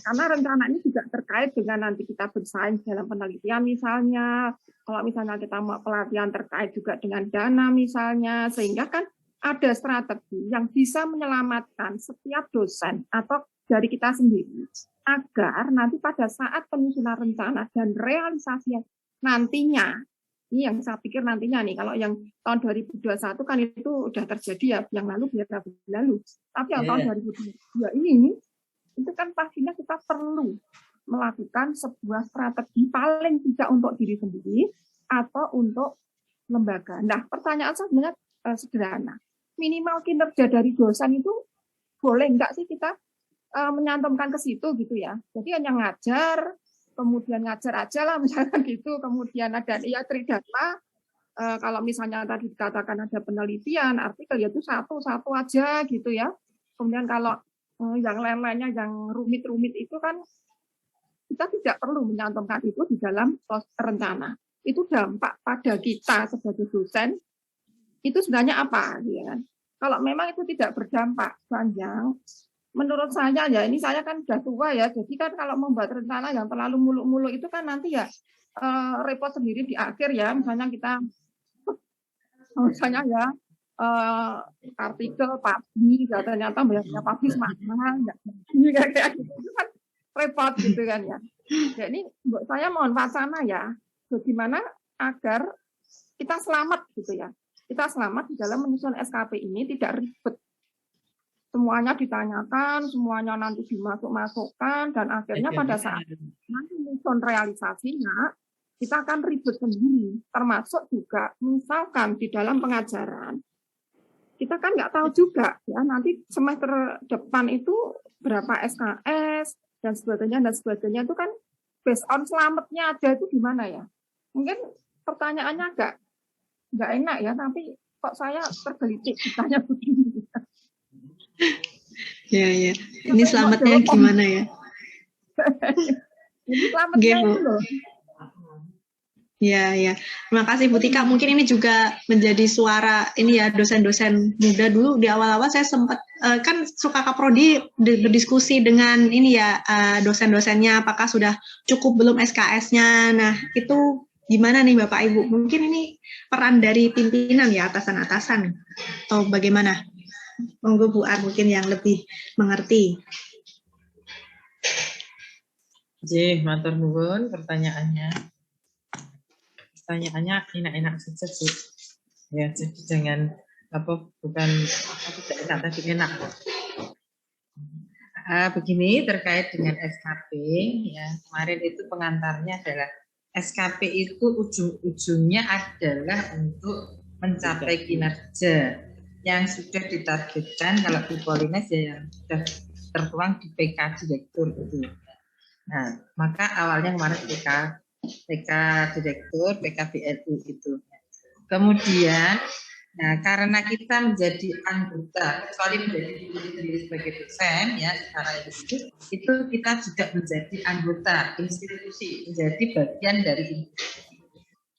Karena rencana ini juga terkait dengan nanti kita bersaing dalam penelitian misalnya, kalau misalnya kita mau pelatihan terkait juga dengan dana misalnya, sehingga kan ada strategi yang bisa menyelamatkan setiap dosen atau dari kita sendiri agar nanti pada saat penyusunan rencana dan realisasi nantinya, ini yang saya pikir nantinya nih, kalau yang tahun 2021 kan itu udah terjadi ya, yang lalu biar lalu, tapi yang tahun 2022 ini itu kan pastinya kita perlu melakukan sebuah strategi paling tidak untuk diri sendiri atau untuk lembaga. Nah, pertanyaan saya sebenarnya sederhana. Minimal kinerja dari dosen itu boleh enggak sih kita menyantumkan ke situ gitu ya. Jadi hanya ngajar, kemudian ngajar aja lah misalkan gitu, kemudian ada ya tridharma, kalau misalnya tadi dikatakan ada penelitian, artikel ya itu satu-satu aja gitu ya. Kemudian kalau yang lain-lainnya yang rumit-rumit itu kan kita tidak perlu menyantumkan itu di dalam rencana. Itu dampak pada kita sebagai dosen itu sebenarnya apa, ya kan? Kalau memang itu tidak berdampak panjang, menurut saya ya, ini saya kan sudah tua ya, jadi kan kalau membuat rencana yang terlalu muluk-muluk itu kan nanti ya repot sendiri di akhir ya, misalnya kita
misalnya ya artikel PABI, ternyata bayarnya PABI mahal, kayak gitu itu kan repot gitu kan ya. Jadi saya mohon wacana ya, bagaimana agar kita selamat gitu ya. Kita selamat di dalam menyusun SKP ini tidak ribet. Semuanya ditanyakan, semuanya nanti dimasuk-masukkan, dan akhirnya pada saat nanti menyusun realisasinya, kita akan ribet sendiri. Termasuk juga misalkan di dalam pengajaran, kita kan nggak tahu juga ya nanti semester depan itu berapa SKS dan sebagainya itu kan based on selamatnya aja itu gimana ya? Mungkin pertanyaannya nggak enak ya, tapi kok saya tergelitik ditanya begini.
Ya. Ini selamatnya gimana ya?
Ini selamatnya itu loh.
Ya. Terima kasih Bu Tika. Mungkin ini juga menjadi suara ini ya dosen-dosen muda. Dulu di awal-awal saya sempat kan suka Kaprodi berdiskusi dengan ini ya dosen-dosennya apakah sudah cukup belum SKS-nya. Nah, itu gimana nih Bapak Ibu? Mungkin ini peran dari pimpinan ya, atasan-atasan atau bagaimana? Monggo Bu Ar mungkin yang lebih mengerti.
Matur nuwun pertanyaannya. Pertanyaannya enak-enak saja Bu. Ya, jadi jangan bukan tidak enak tapi enak. Begini terkait dengan SKP ya, kemarin itu pengantarnya adalah SKP itu ujung-ujungnya adalah untuk mencapai kinerja yang sudah ditargetkan kalau di Polines ya yang sudah tertuang di PK Direktur itu. Nah, maka awalnya kemarin PK Direktur, PK BLU itu. Kemudian, nah karena kita menjadi anggota, kecuali menjadi diri sebagai dosen ya secara itu kita juga menjadi anggota institusi, menjadi bagian dari institusi,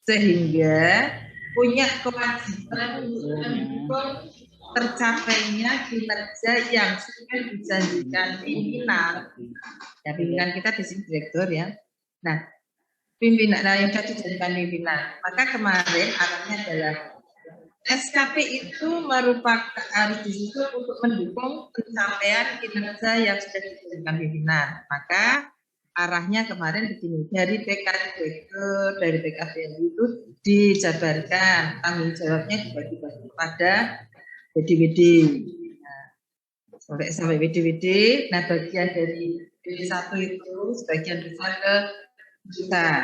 sehingga punya kewajiban untuk tercapainya kinerja yang sudah dijanjikan pimpinan. Ya, pimpinan kita di sini direktur ya. Nah, pimpinan yang sudah dijanjikan pimpinan. Maka kemarin arahnya adalah SKP itu merupakan harus disusun untuk mendukung pencapaian kinerja yang sudah dijanjikan pimpinan. Maka arahnya kemarin begini, dari PK Direktur, dari PKBLU itu dijabarkan tanggung jawabnya dibagi-bagi pada WD-WD. Nah, sampai WD-WD, nah bagian dari D1 itu sebagian besar ke jurusan.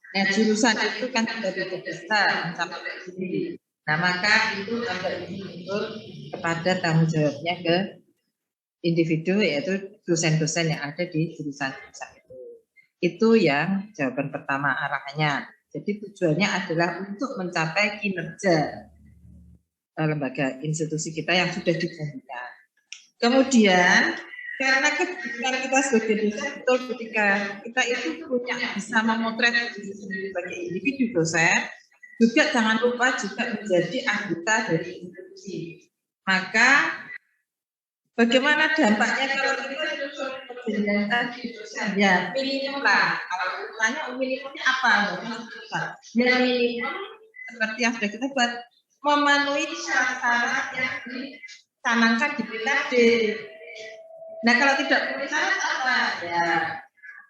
Nah jurusan itu kan sudah besar sampai sini. Nah maka itu agak diukur kepada tanggung jawabnya ke individu, yaitu dosen-dosen yang ada di jurusan-jurusan itu. Itu yang jawaban pertama arahnya. Jadi tujuannya adalah untuk mencapai kinerja lembaga institusi kita yang sudah dijanjikan. Kemudian karena kita sebagai dosen betul ketika kita itu punya bisa memotret diri sendiri sebagai individu dosen, juga jangan lupa juga menjadi anggota dari institusi. Maka bagaimana dampaknya kalau kita perjanjian tadi dosen? Ya minimum lah. Kalau tanya minimumnya apa? Ya minimum seperti yang sudah kita buat, memenuhi syarat-syarat yang dicanangkan di BKD. Nah kalau tidak memenuhi syarat apa? Ya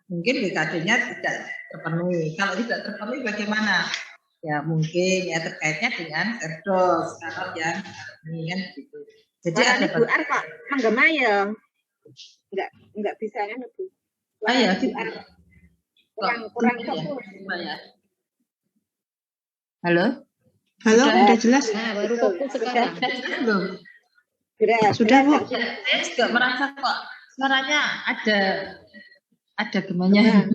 mungkin BKD-nya tidak terpenuhi. Kalau tidak terpenuhi bagaimana? Ya mungkin ya terkaitnya dengan serdos kalau yang ini kan gitu. Jadi ada
Bu Ar kok menggema ya? Enggak bisa kan Bu?
Ya,
kurang fokus.
Ya. Halo?
Halo, udah jelas?
Nah, baru fokus sekarang.
Sudah Bu.
Saya juga merasa kok suaranya ada gemanya.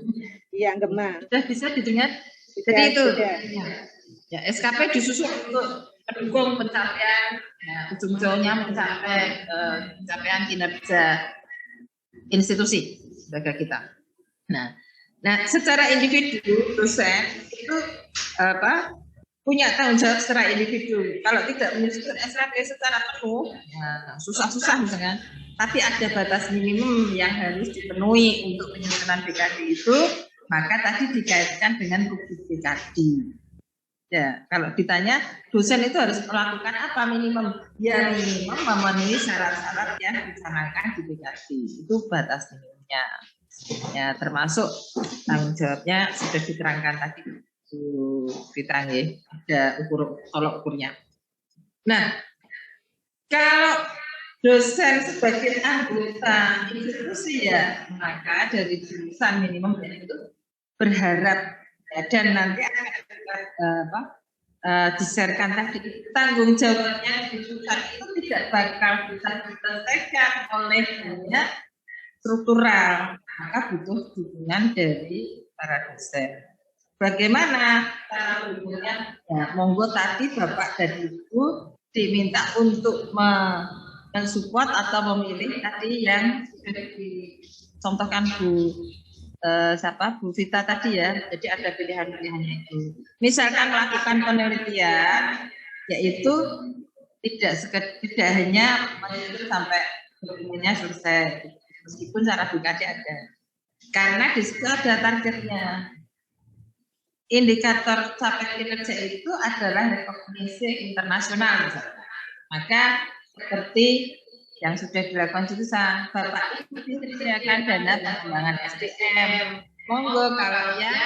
Iya, gema.
Sudah bisa didengar? Jadi itu ya SKP disusun untuk mendukung pencapaian ujung-ujungnya mencapai pencapaian kinerja institusi lembaga kita. Nah secara individu dosen itu punya tanggung jawab secara individu. Kalau tidak menyusun SKP secara penuh, ya, susah-susah misalnya. Tapi ada batas minimum yang harus dipenuhi untuk penyusunan BKD itu. Maka tadi dikaitkan dengan rubrik BKD. Ya, kalau ditanya dosen itu harus melakukan apa minimum? Ya minimum memenuhi syarat-syarat yang dicanangkan di PKD. Itu batas minimumnya. Ya, termasuk tanggung jawabnya sudah diterangkan tadi Bu Rita, ada tolok ukurnya. Nah, kalau dosen sebagai anggota institusi ya, maka dari jurusan minimum itu berharap dan nanti akan diserkan tadi tanggung jawabnya di jurusan itu tidak bakal bisa diselesaikan oleh dunia struktural, maka butuh dukungan dari para dosen. Bagaimana cara dukungannya? Ya, monggo tadi Bapak dan Ibu diminta untuk mensupport atau memilih tadi yang sudah dicontohkan Bu Vita tadi ya. Jadi ada pilihan-pilihannya itu. Misalkan melakukan penelitian, yaitu tidak hanya meneliti sampai dokumennya selesai, meskipun cara BKD ada. Karena di situ ada targetnya. Indikator capek kinerja itu adalah rekognisi internasional misalnya. Maka seperti yang sudah dilakukan jurusan, Bapak Ibu disediakan dana pengembangan SDM. Monggo kalau ya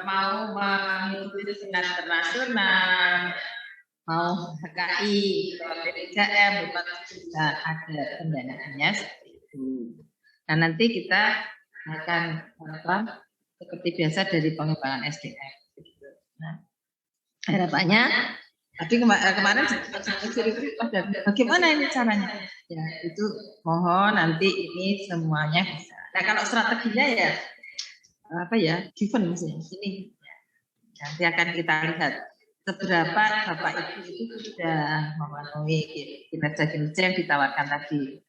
mau mengikuti seminar internasional, mau HKI, PPKM, bisa ada pendanaannya seperti itu. Nah nanti kita akan seperti biasa dari pengembangan SDM. Nah, harapannya tadi kemarin bagaimana ini caranya? Ya itu mohon nanti ini semuanya bisa. Nah kalau strateginya ya given ini nanti akan kita lihat seberapa Bapak Ibu itu sudah memenuhi kinerja-kinerja yang ditawarkan tadi.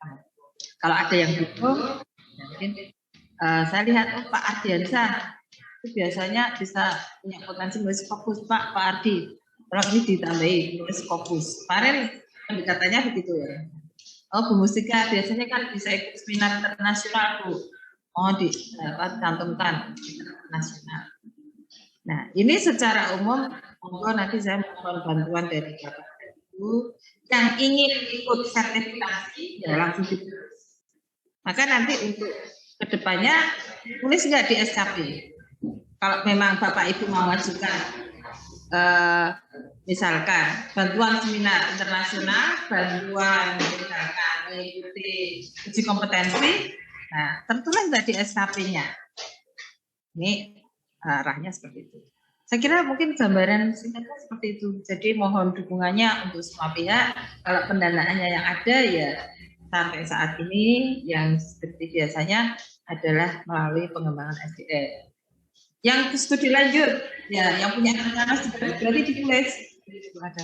Kalau ada yang butuh, mungkin saya lihat Pak Ardiansa itu biasanya bisa punya potensi menulis fokus Pak Ardi. Kalau ini ditambahi menulis fokus. Kemarin pendekatannya begitu ya. Oh Bu Mustika biasanya kan bisa ikut seminar internasional Bu. Oh dicantumkan internasional. Nah ini secara umum, monggo nanti saya mohon bantuan dari Bapak Ibu yang ingin ikut sertifikasi ya langsung ditulis. Maka nanti untuk kedepannya tulis nggak di SKP. Kalau memang Bapak Ibu mau mengajukan misalkan bantuan seminar internasional, bantuan misalkan mengikuti uji kompetensi, nah tertulis nggak di SKP-nya. Ini arahnya seperti itu. Saya kira mungkin gambaran singkatnya seperti itu. Jadi mohon dukungannya untuk semua pihak. Kalau pendanaannya yang ada ya sampai saat ini yang seperti biasanya adalah melalui pengembangan SDM. Yang studi lanjut, ya yang punya rencana berarti ditulis ada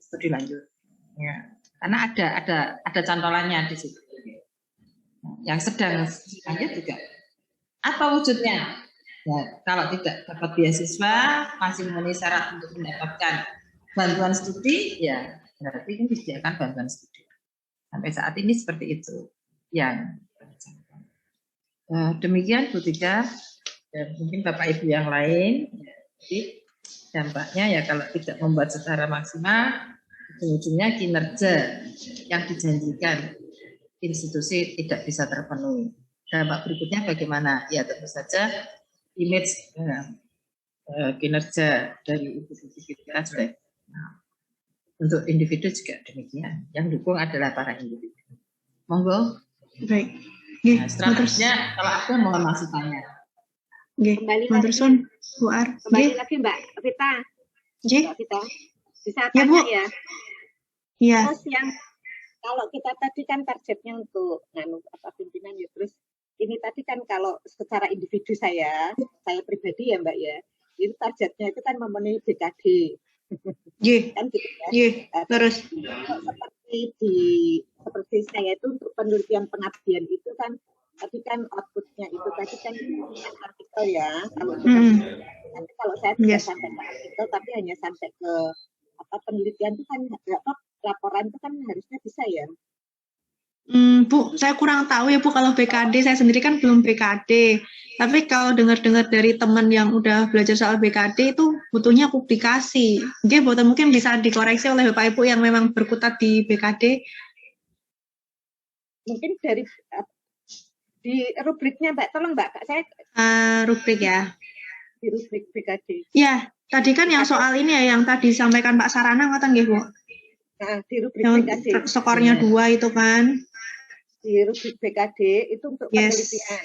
studi lanjut. Ya, karena ada cantolannya di situ. Yang sedang lanjut juga. Apa wujudnya? Ya, kalau tidak dapat beasiswa, masih memenuhi syarat untuk mendapatkan bantuan studi, ya berarti ini disediakan bantuan studi. Sampai saat ini seperti itu yang demikian Bu Tika dan mungkin Bapak Ibu yang lain. Jadi dampaknya ya kalau tidak membuat secara maksimal, ujung-ujungnya kinerja yang dijanjikan institusi tidak bisa terpenuhi. Dampak berikutnya bagaimana? Ya tentu saja image kinerja dari institusi kita jelek. Nah, untuk individu juga demikian. Yang dukung adalah para individu. Monggo.
Baik.
Nah, strateginya kalau ada mohon masukannya.
Kembali lagi, Bu Ar.
Kembali lagi Mbak Vita. Mbak Vita. Bisa tanya ya?
Iya.
Terus yang kalau kita tadi kan targetnya untuk pimpinan ya, terus ini tadi kan kalau secara individu saya pribadi ya Mbak ya, itu targetnya itu kan memenuhi BKD. Kan gitu ya.
Terus
seperti saya itu untuk penelitian pengabdian itu kan tadi kan outputnya itu tadi kan artikel ya. Kalau nanti kalau saya tidak sampai ke artikel tapi hanya sampai ke penelitian itu kan laporan itu kan harusnya bisa ya.
Bu, saya kurang tahu ya Bu kalau BKD, saya sendiri kan belum BKD. Tapi kalau dengar-dengar dari teman yang udah belajar soal BKD itu butuhnya publikasi. Oke, mungkin bisa dikoreksi oleh Bapak Ibu yang memang berkutat di BKD.
Mungkin dari di rubriknya Mbak, tolong Mbak, saya
rubrik ya.
Di rubrik BKD.
Ya, tadi kan yang soal ini ya, yang tadi disampaikan Pak Sarana, ngoten nggih, Bu?
Nah, di rubrik
yang
BKD.
Skornya 2 itu kan.
Di rubrik BKD itu untuk penelitian.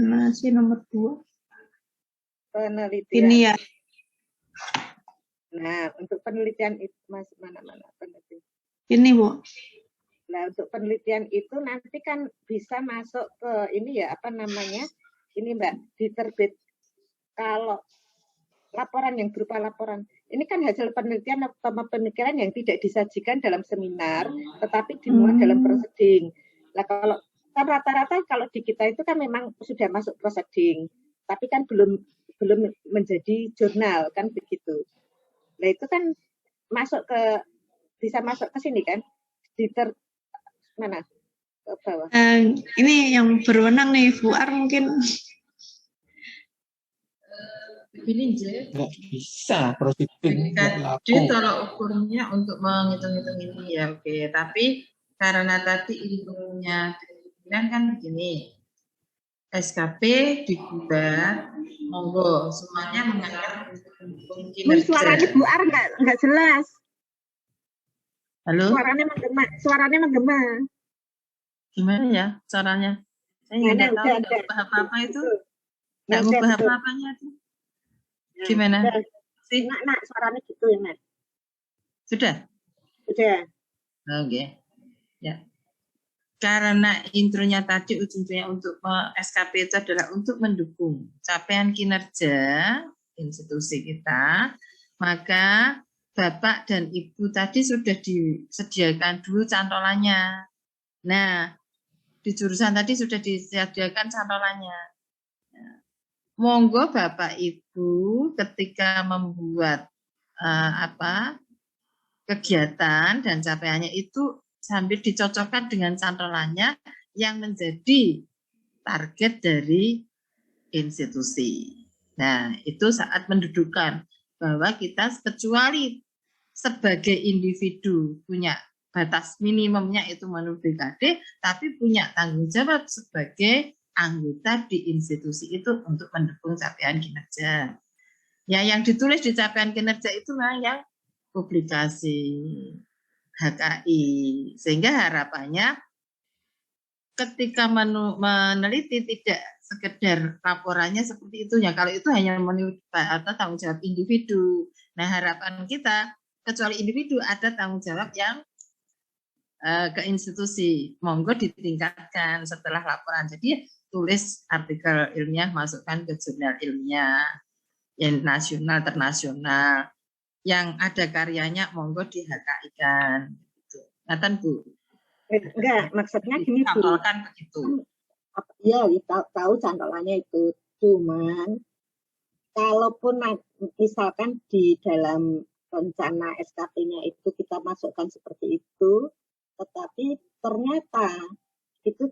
Masih nomor 2.
Penelitian.
Ini ya.
Nah, untuk penelitian itu mana penelitian.
Ini, Bu.
Nah, untuk penelitian itu nanti kan bisa masuk ke ini ya, apa namanya? Ini Mbak, diterbit kalau laporan yang berupa laporan. Ini kan hasil penelitian atau pemikiran yang tidak disajikan dalam seminar, tetapi dimuat dalam proceeding. Nah, kalau kan rata-rata kalau di kita itu kan memang sudah masuk proceeding, tapi kan belum menjadi jurnal kan begitu. Nah, itu kan bisa masuk ke sini kan? Mana? Ke bawah.
Ini yang berwenang nih, Bu Ar mungkin.
Ini
nggak bisa proceeding.
Jadi tolak ukurnya untuk menghitung-hitung ini ya oke. Tapi karena tadi ilmunya kan begini, SKP dibuat, monggo semuanya menganggap kinerja.
Suaranya Bu Ar nggak jelas.
Halo.
Suaranya menggema.
Gimana ya caranya? Saya nggak tahu nggak ubah apa-apa itu. Nggak ubah apa-apanya itu. Gimana?
Nak, suaranya gitu ya, Mas.
Sudah?
Sudah.
Oke. Ya. Karena intronya tadi ujungnya untuk SKP itu adalah untuk mendukung capaian kinerja institusi kita, maka Bapak dan Ibu tadi sudah disediakan dulu cantolannya. Nah, di jurusan tadi sudah disediakan cantolannya. Monggo Bapak Ibu ketika membuat kegiatan dan capaiannya itu sambil dicocokkan dengan cantolannya yang menjadi target dari institusi. Nah, itu saat mendudukan bahwa kita kecuali sebagai individu punya batas minimumnya itu menurut BKD, tapi punya tanggung jawab sebagai anggota di institusi itu untuk mendukung capaian kinerja. Ya, yang ditulis di capaian kinerja itu memang yang publikasi HKI, sehingga harapannya ketika meneliti tidak sekedar laporannya seperti itu ya, kalau itu hanya menurut atau tanggung jawab individu. Nah, harapan kita kecuali individu ada tanggung jawab yang ke institusi, monggo ditingkatkan setelah laporan. Jadi tulis artikel ilmiah, masukkan ke jurnal ilmiah yang nasional, internasional, yang ada karyanya monggo di HKI-kan. Ngaten Bu?
Enggak, maksudnya gini Bu.
Cantolkan begitu.
Iya, tahu cantolannya itu. Cuman kalaupun misalkan di dalam rencana SKP-nya itu kita masukkan seperti itu, tetapi ternyata itu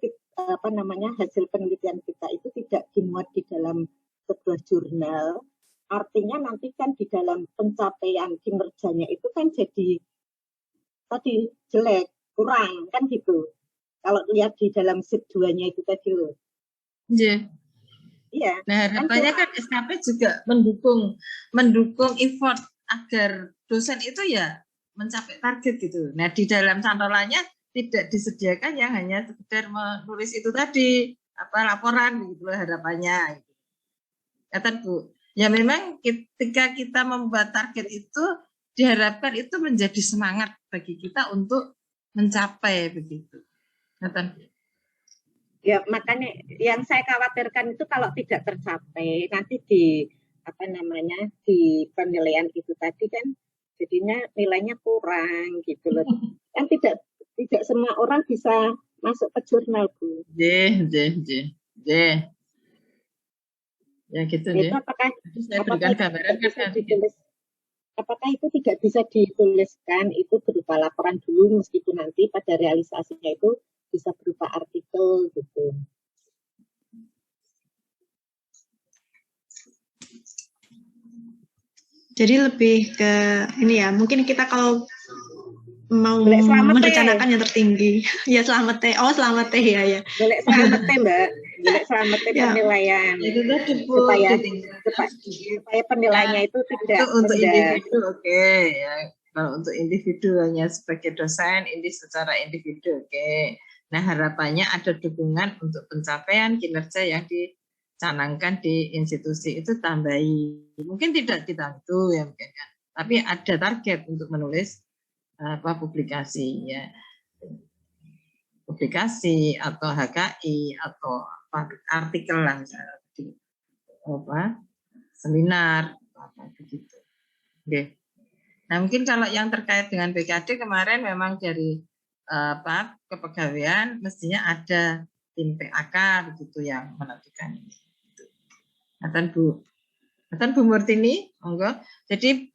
hasil penelitian kita itu tidak dimuat di dalam sebuah jurnal, artinya nanti kan di dalam pencapaian kinerjanya itu kan jadi tadi jelek, kurang kan gitu. Kalau lihat di dalam sheet 2-nya itu tadi loh.
Iya.
Iya.
Nah, harapannya kan SKP juga mendukung effort agar dosen itu ya mencapai target gitu. Nah, di dalam cantolannya tidak disediakan yang hanya sekedar menulis itu tadi, laporan gitu loh harapannya. Kata Bu, ya memang ketika kita membuat target itu diharapkan itu menjadi semangat bagi kita untuk mencapai begitu. Kata Bu.
Ya, makanya yang saya khawatirkan itu kalau tidak tercapai nanti di di penilaian itu tadi kan jadinya nilainya kurang gitu loh. Kan tidak semua orang bisa masuk ke jurnal, Bu.
Ya gitu deh.
Apakah
saya berikan gambaran kan
apakah itu tidak bisa dituliskan itu berupa laporan dulu meskipun nanti pada realisasinya itu bisa berupa artikel gitu.
Jadi lebih ke ini ya, mungkin kita kalau mau merencanakan yang tertinggi, ya selamat teh. Oh selamat teh ya.
Boleh selamat teh Mbak, boleh selamat teh penilaian.
Itu tadi
supaya penilaiannya itu tidak
itu untuk individu, oke ya. Kalau untuk individu hanya sebagai dosen, ini secara individu, oke. Nah harapannya ada dukungan untuk pencapaian kinerja yang dicanangkan di institusi itu tambahi. Mungkin tidak dibantu ya mungkin kan, tapi ada target untuk menulis publikasi ya, publikasi atau HKI atau artikel lah misalnya di seminar apa begitu. Oke. Nah mungkin kalau yang terkait dengan BKD kemarin memang dari kepegawaian mestinya ada tim PAK begitu yang menentukan ini. Bu Murtini, monggo. Jadi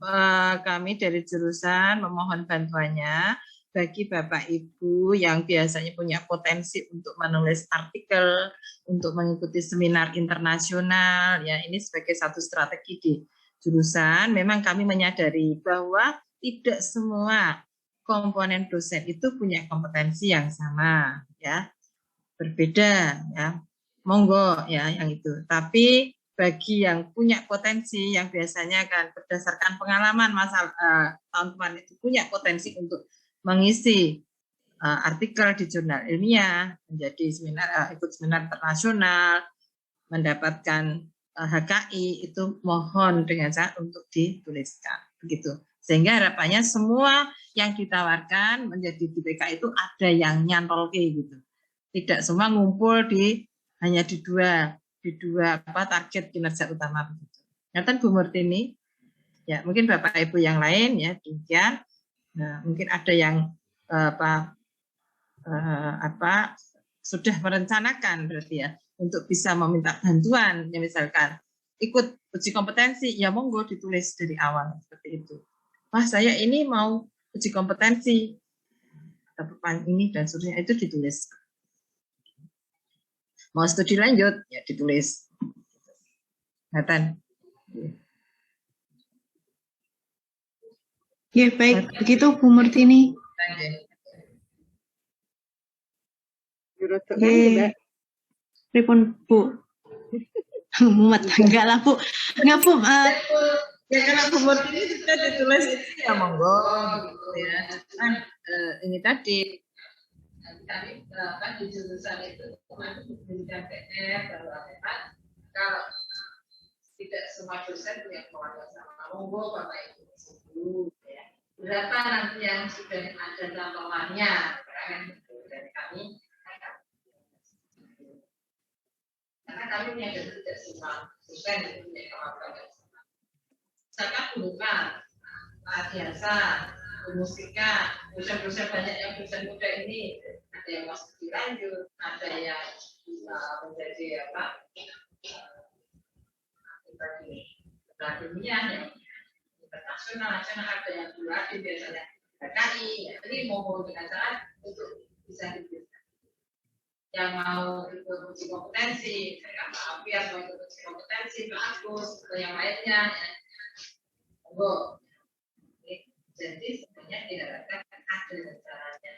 kami dari jurusan memohon bantuannya bagi Bapak Ibu yang biasanya punya potensi untuk menulis artikel, untuk mengikuti seminar internasional, ya ini sebagai satu strategi di jurusan. Memang kami menyadari bahwa tidak semua komponen dosen itu punya kompetensi yang sama, ya berbeda, ya monggo ya yang itu. Tapi bagi yang punya potensi yang biasanya kan berdasarkan pengalaman teman-teman itu punya potensi untuk mengisi artikel di jurnal ilmiah, menjadi seminar ikut seminar internasional, mendapatkan HKI itu mohon dengan saya untuk dituliskan begitu. Sehingga harapannya semua yang ditawarkan menjadi DPK itu ada yang nyantol gitu. Tidak semua ngumpul hanya di dua target kinerja utama begitu. Nyata Bu Murtini, ya mungkin Bapak Ibu yang lain ya demikian. Nah, mungkin ada yang sudah merencanakan berarti ya untuk bisa meminta bantuan, ya misalkan ikut uji kompetensi, ya monggo ditulis dari awal seperti itu. Wah saya ini mau uji kompetensi, ini dan seterusnya itu ditulis. Mau studi lanjut, ya ditulis. Nathan.
Ya, baik. Begitu Bu Murtini. Pripun Bu? Mumet. Enggak lah Bu. Enggak Bu.
Ya karena Bu Murtini sudah ditulis itu ya monggo. Gitu ya. Ini tadi. Kami terapkan di jurusan itu kemarin memberikan PR bahwa memang kalau tidak semua dosen punya kemampuan sama, monggo Bapak Ibu dulu ya. Berapa nanti yang sudah ada tambahannya dari kami? Karena kami menyadari tidak semua dosen itu punya kemampuan yang sama. Misalkan bukan biasa, musika, dosen-dosen banyak yang dosen muda ini. Ada yang masuk dilanjut, ada yang menjadi dunia yang internasional, ada yang di biasanya HKI, ya. Jadi mohon dengan cara untuk bisa diberikan. Yang mau ikut uji kompetensi, saya Pak Afias mau ikut uji kompetensi, Pak Agus, atau yang lainnya, ya. Monggo. Jadi sebenarnya tidak ada caranya.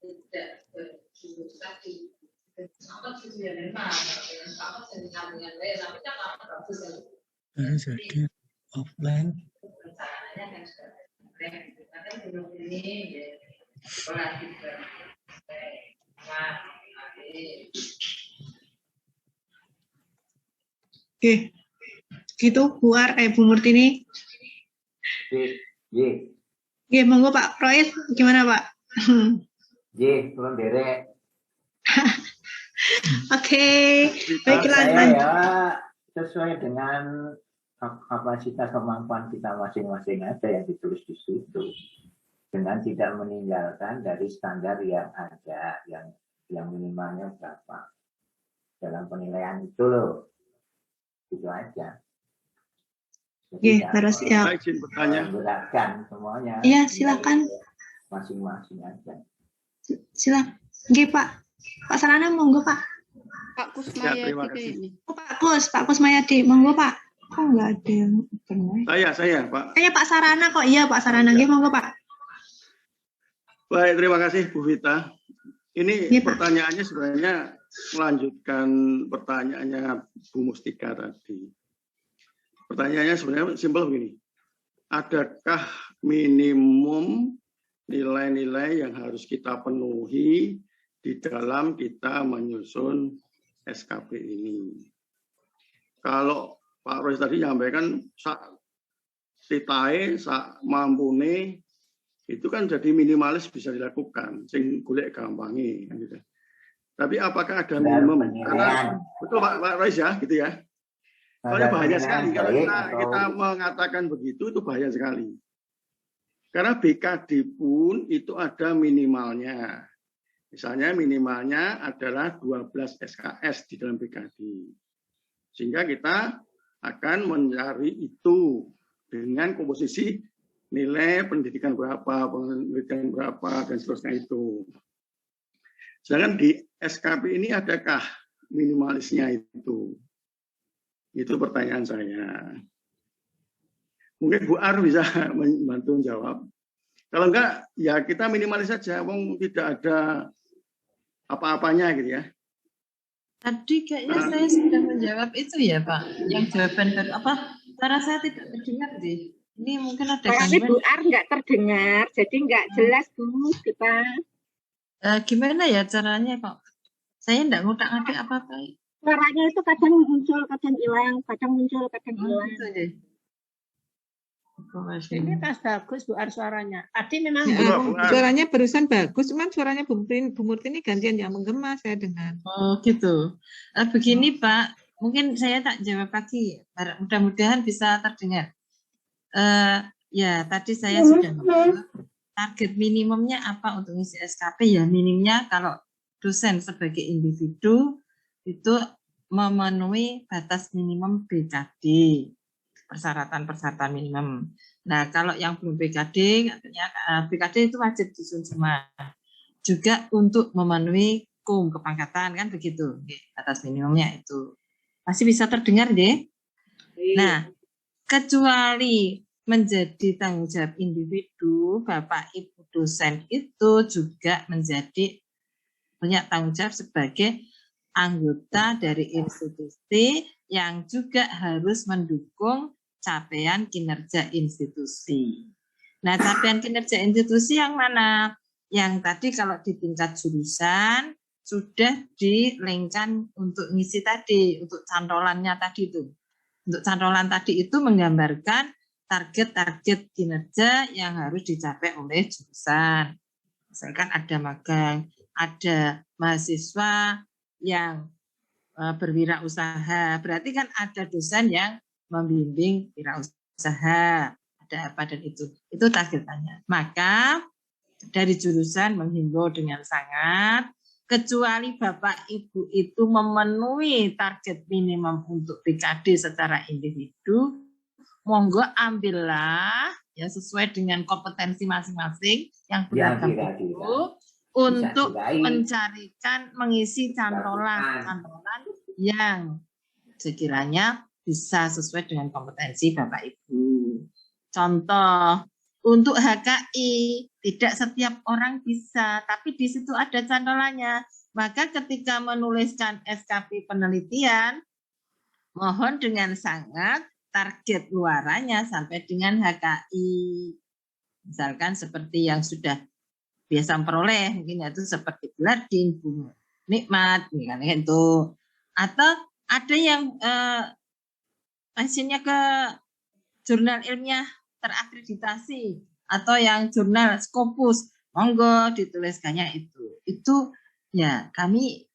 Tidak berjurus tadi sama juga memang sama dengan lain tapi kan apa bagus
jadi offline
rencananya kan sudah karena belum ini sekolah juga
oke gitu buar Bu Murtini. Monggo Pak Rois gimana Pak?
Turun derek.
Oke, baiklah.
Ya, sesuai dengan kapasitas kemampuan kita masing-masing aja yang ditulis di situ, dengan tidak meninggalkan dari standar yang ada, yang minimalnya berapa dalam penilaian itu loh, itu aja.
terus ya.
Saya izin bertanya.
Semuanya.
Iya, silakan.
Masing-masing aja.
Silakan. Oke, Pak. Pak Sarana, monggo, Pak.
Pak Kusmayadi ini.
Oh, Pak Kusmayadi, monggo, Pak. Kok nggak ada yang
Saya, Pak.
Kayaknya Pak Sarana kok. Iya, Pak Sarana. Oke, monggo, Pak.
Baik, terima kasih Bu Vita. Ini pertanyaannya sebenarnya melanjutkan pertanyaannya Bu Mustika tadi. Pertanyaannya sebenarnya simpel begini. Adakah minimum nilai-nilai yang harus kita penuhi di dalam kita menyusun SKP ini? Kalau Pak Rois tadi menyampaikan titae, mampune, itu kan jadi minimalis bisa dilakukan, sing golek gampangi, kan gitu. Tapi apakah ada minimum? Karena betul Pak Rois ya, gitu ya. Soalnya bahaya sekali kalau kita mengatakan begitu, itu bahaya sekali. Karena BKD pun itu ada minimalnya. Misalnya minimalnya adalah 12 SKS di dalam BKD. Sehingga kita akan mencari itu dengan komposisi nilai pendidikan berapa, dan seterusnya itu. Sedangkan di SKP ini adakah minimalisnya itu? Itu pertanyaan saya. Mungkin Bu Ar bisa membantu jawab. Kalau enggak, ya kita minimalis saja, wong tidak ada apa-apanya gitu ya.
Tadi kayaknya saya sudah menjawab itu ya Pak. Yang jawaban baru apa? Cara saya tidak terdengar deh. Ini mungkin ada
gangguan. Bu Ar nggak terdengar, jadi nggak jelas Bu kita.
Gimana ya caranya kok? Saya nggak ngutak-ngatik apa-apa.
Suaranya itu kadang muncul, kadang hilang, kadang muncul, kadang hilang.
Ini pas bagus Bu Ar suaranya. Tadi memang
suaranya barusan bagus, cuman suaranya Bu Murti ini gantian yang menggema saya dengar. Oh gitu. Begini Pak, mungkin saya tak jawab lagi. Mudah-mudahan bisa terdengar. Ya tadi saya sudah menjawab. Target minimumnya apa untuk ngisi SKP ya minimumnya kalau dosen sebagai individu itu memenuhi batas minimum BKD, persyaratan minimum. Nah, kalau yang belum BKD, artinya BKD itu wajib disusun semua. Juga untuk memenuhi KUM kepangkatan kan begitu, batas minimumnya itu. Masih bisa terdengar deh. Nah, kecuali menjadi tanggung jawab individu, Bapak Ibu dosen itu juga menjadi punya tanggung jawab sebagai anggota dari institusi yang juga harus mendukung capaian kinerja institusi. Nah, capaian kinerja institusi yang mana? Yang tadi kalau di tingkat jurusan sudah dilengkan untuk ngisi tadi, untuk cantolannya tadi itu. Untuk cantolan tadi itu menggambarkan target-target kinerja yang harus dicapai oleh jurusan. Misalkan ada magang, ada mahasiswa yang berwirausaha, berarti kan ada dosen yang membimbing wirausaha, ada apa dan itu targetannya. Maka dari jurusan menghimbau dengan sangat, kecuali Bapak Ibu itu memenuhi target minimum untuk BKD secara individu, monggo ambillah ya sesuai dengan kompetensi masing-masing yang beragam itu. Untuk mencarikan, mengisi cantolan yang sekiranya bisa sesuai dengan kompetensi Bapak Ibu. Contoh, untuk HKI, tidak setiap orang bisa, tapi di situ ada cantolannya. Maka ketika menuliskan SKP penelitian, mohon dengan sangat target luarannya sampai dengan HKI. Misalkan seperti yang sudah biasa memperoleh, mungkin itu seperti Gelardin, Bu Nikmat, misalnya itu. Atau ada yang hasilnya ke jurnal ilmiah terakreditasi atau yang jurnal Scopus, monggo dituliskannya itu. Itu ya kami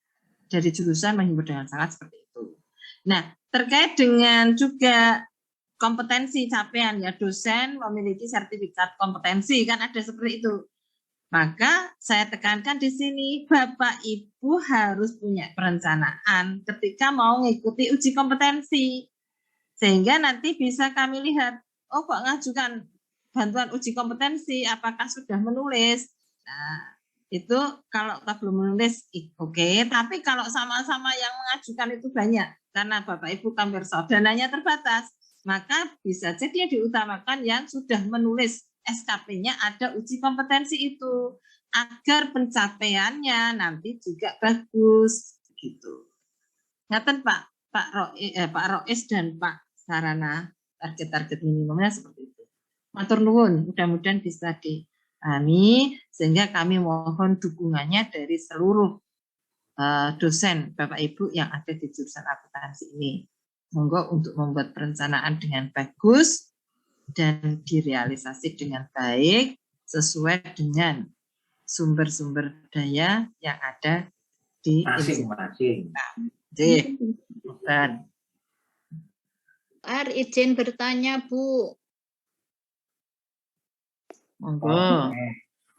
dari jurusan menghimbau dengan sangat seperti itu. Nah, terkait dengan juga kompetensi capaian ya dosen memiliki sertifikat kompetensi kan ada seperti itu. Maka saya tekankan di sini Bapak Ibu harus punya perencanaan ketika mau mengikuti uji kompetensi. Sehingga nanti bisa kami lihat, oh kok ngajukan bantuan uji kompetensi, apakah sudah menulis? Nah, itu kalau kita belum menulis, oke. Tapi kalau sama-sama yang mengajukan itu banyak, karena Bapak Ibu kan dananya terbatas, maka bisa jadi diutamakan yang sudah menulis SKP-nya ada uji kompetensi itu, agar pencapaiannya nanti juga bagus, gitu. Ngaten Pak Rois dan Pak Sarana, target-target minimumnya seperti itu. Matur nuwun, mudah-mudahan bisa dipahami, sehingga kami mohon dukungannya dari seluruh dosen Bapak Ibu yang ada di jurusan akuntansi ini. Monggo untuk membuat perencanaan dengan bagus dan direalisasi dengan baik sesuai dengan sumber-sumber daya yang ada di
masing-masing.
Dan
izin bertanya, Bu.
Monggo.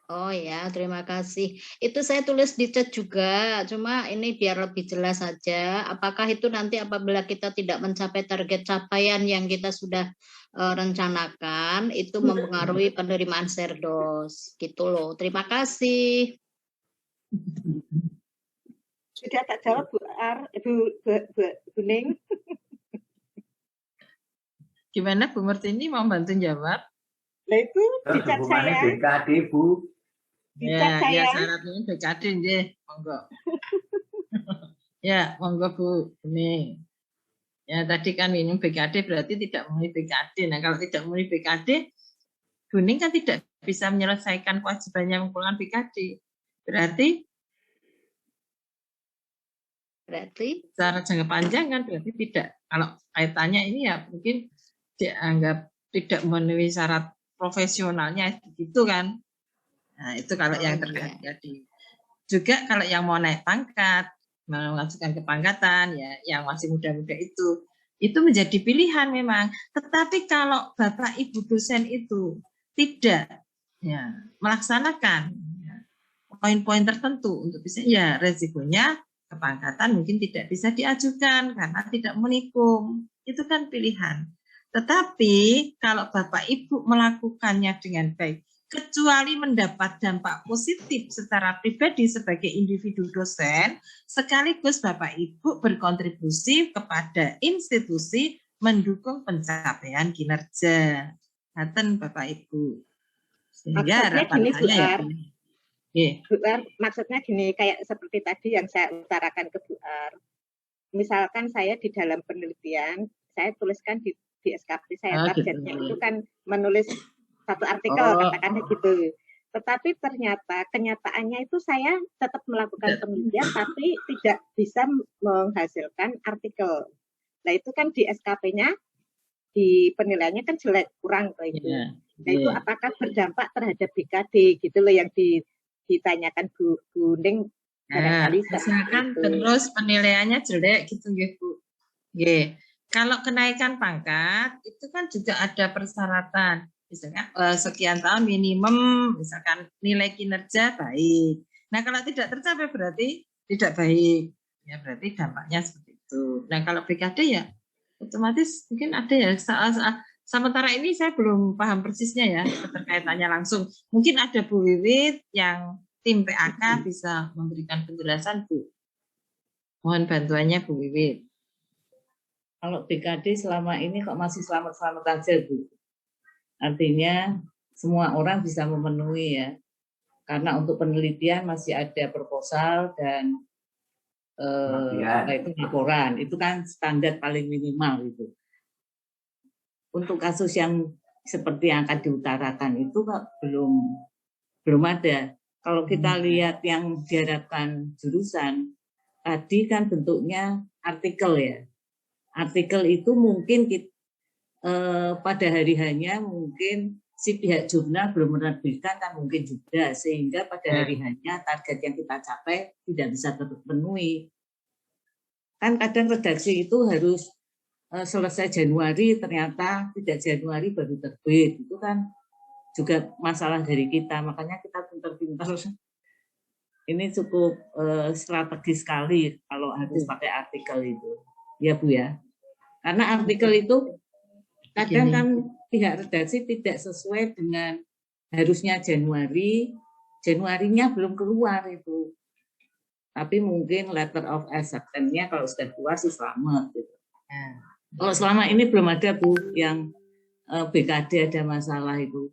Oh ya, terima kasih. Itu saya tulis di chat juga, cuma ini biar lebih jelas saja. Apakah itu nanti apabila kita tidak mencapai target capaian yang kita sudah rencanakan, itu mempengaruhi penerimaan Serdos, gitu loh. Terima kasih.
Sudah tak jawab Bu Ning.
Gimana Bu Martini mau bantu jawab?
Nah itu di chat saya.
BKD Bu.
Ya syaratnya BKD nggih, monggo. Ya, monggo Bu Ning. Ya tadi kan minum BKD berarti tidak memenuhi BKD. Nah kalau tidak memenuhi BKD, Bu Ning kan tidak bisa menyelesaikan kewajibannya mengumpulkan BKD. Berarti secara jangka panjang kan berarti tidak. Kalau kaitannya ini ya mungkin dianggap tidak memenuhi syarat profesionalnya gitu kan. Nah itu kalau yang terjadi. Juga kalau yang mau naik pangkat, mengajukan kepangkatan ya yang masih muda-muda itu menjadi pilihan memang. Tetapi kalau Bapak Ibu dosen itu tidak ya melaksanakan poin-poin tertentu untuk bisa ya resikonya kepangkatan mungkin tidak bisa diajukan karena tidak menikum. Itu kan pilihan. Tetapi kalau Bapak Ibu melakukannya dengan baik, kecuali mendapat dampak positif secara pribadi sebagai individu dosen, sekaligus Bapak Ibu berkontribusi kepada institusi mendukung pencapaian kinerja. Ngaten Bapak Ibu. Sehingga harapan saya
Bu Ar, maksudnya gini, kayak seperti tadi yang saya utarakan ke Bu Ar. Misalkan saya di dalam penelitian, saya tuliskan di SKP saya targetnya itu kan menulis satu artikel, katakannya gitu. Tetapi ternyata kenyataannya itu saya tetap melakukan penelitian, tapi tidak bisa menghasilkan artikel. Nah itu kan di SKP-nya, di penilaiannya kan jelek, kurang kayak gitu. Nah itu apakah berdampak terhadap BKD gitu loh yang ditanyakan Bu Ning.
Misalkan terus penilaiannya jelek gitu nggih Bu. Nggih. Kalau kenaikan pangkat itu kan juga ada persyaratan. Misalkan sekian tahun minimum, misalkan nilai kinerja baik. Nah kalau tidak tercapai berarti tidak baik. Ya berarti dampaknya seperti itu. Nah kalau BKD ya otomatis mungkin ada ya. Sementara ini saya belum paham persisnya ya keterkaitannya langsung. Mungkin ada Bu Wiwit yang tim PAK bisa memberikan penjelasan Bu. Mohon bantuannya Bu Wiwit.
Kalau BKD selama ini kok masih selamat-selamat aja Bu. Artinya semua orang bisa memenuhi ya. Karena untuk penelitian masih ada proposal dan itu laporan. Itu kan standar paling minimal itu. Untuk kasus yang seperti yang akan diutarakan itu kok belum ada. Kalau kita lihat yang diharapkan jurusan, tadi kan bentuknya artikel ya. Artikel itu mungkin pada hari hanya mungkin si pihak jurnal belum menerbitkan kan mungkin juga. Sehingga pada hari hanya target yang kita capai tidak bisa terpenuhi. Kan kadang redaksi itu harus selesai Januari, ternyata tidak Januari baru terbit. Itu kan juga masalah dari kita, makanya kita pintar-pintar. Ini cukup strategis sekali kalau harus pakai artikel itu. Ya Bu ya. Karena artikel itu kadang kan pihak redaksi tidak sesuai dengan harusnya Januarinya belum keluar itu. Tapi mungkin letter of acceptance-nya kalau sudah keluar sih selamat. Gitu. Kalau selama ini belum ada Bu yang BKD ada masalah itu.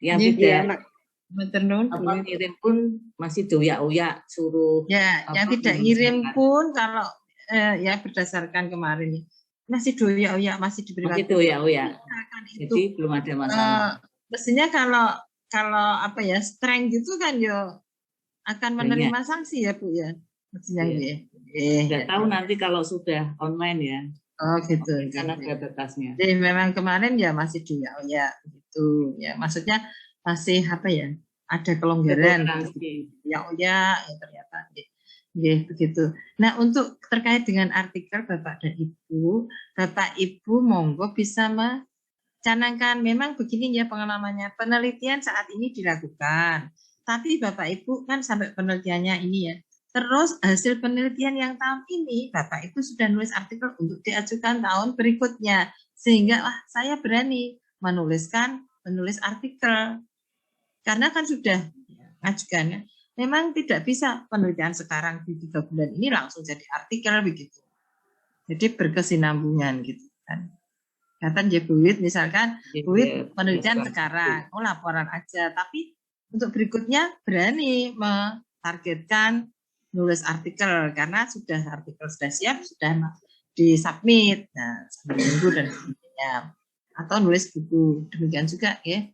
Yang tidak ngirim pun masih doyak-oyak suruh.
Ya, yang tidak ngirim pun kalau ya berdasarkan kemarin masih doyak-oyak, masih diberi
waktu. Masih doyak-oyak. Jadi belum ada masalah.
Mestinya kalau apa ya strength gitu kan yo akan menerima sanksi ya Bu ya. Mestinya ya.
Nggak tahu nanti kalau sudah online ya.
Oh gitu.
Karena ada batasnya.
Jadi memang kemarin ya masih doyak-oyak gitu. Ya maksudnya masih apa ya? Ada kelonggaran. Ya ternyata. Ya, begitu. Nah, untuk terkait dengan artikel Bapak dan Ibu, Bapak Ibu monggo bisa mencanangkan memang begini ya pengalamannya. Penelitian saat ini dilakukan. Tapi Bapak Ibu kan sampai penelitiannya ini ya. Terus hasil penelitian yang tahun ini Bapak Ibu sudah nulis artikel untuk diajukan tahun berikutnya. Sehingga saya berani menulis artikel. Karena kan sudah ajukan ya. Memang tidak bisa penelitian sekarang di 3 bulan ini langsung jadi artikel begitu. Jadi berkesinambungan gitu kan. Kata Buit misalkan, Buit penelitian sekarang, laporan aja. Tapi untuk berikutnya berani mentargetkan nulis artikel karena artikel sudah siap, sudah disubmit. Nah, 1 minggu dan sebagainya. Atau nulis buku, demikian juga ya.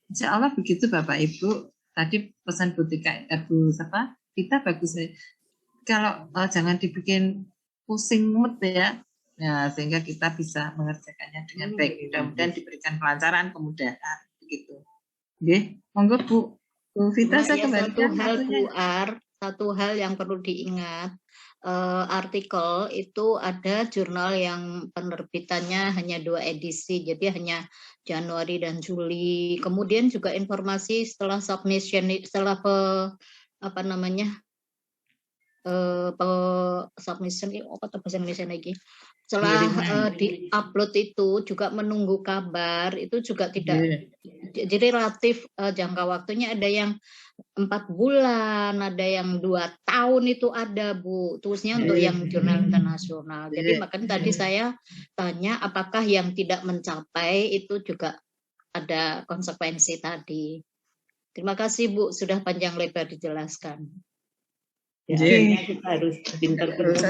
Insya Allah begitu Bapak Ibu. Tadi pesan Butika kita bagus ya. Kalau jangan dibikin pusing mood ya. Nah, sehingga kita bisa mengerjakannya dengan baik. Mudah-mudahan diberikan kelancaran, kemudahan begitu. Oke, monggo Bu Vita saya kembalikan
satu hal yang perlu diingat. Artikel itu ada jurnal yang penerbitannya hanya 2 edisi, jadi hanya Januari dan Juli. Kemudian juga informasi setelah submission, setelah submission bahasa Indonesia lagi. Setelah di-upload itu juga menunggu kabar, itu juga tidak, jadi relatif jangka waktunya ada yang 4 bulan, ada yang 2 tahun itu ada Bu, terusnya untuk yang jurnal internasional. Jadi makanya tadi saya tanya apakah yang tidak mencapai itu juga ada konsekuensi tadi. Terima kasih Bu, sudah panjang lebar dijelaskan.
Ya, kita harus pintar-pintar.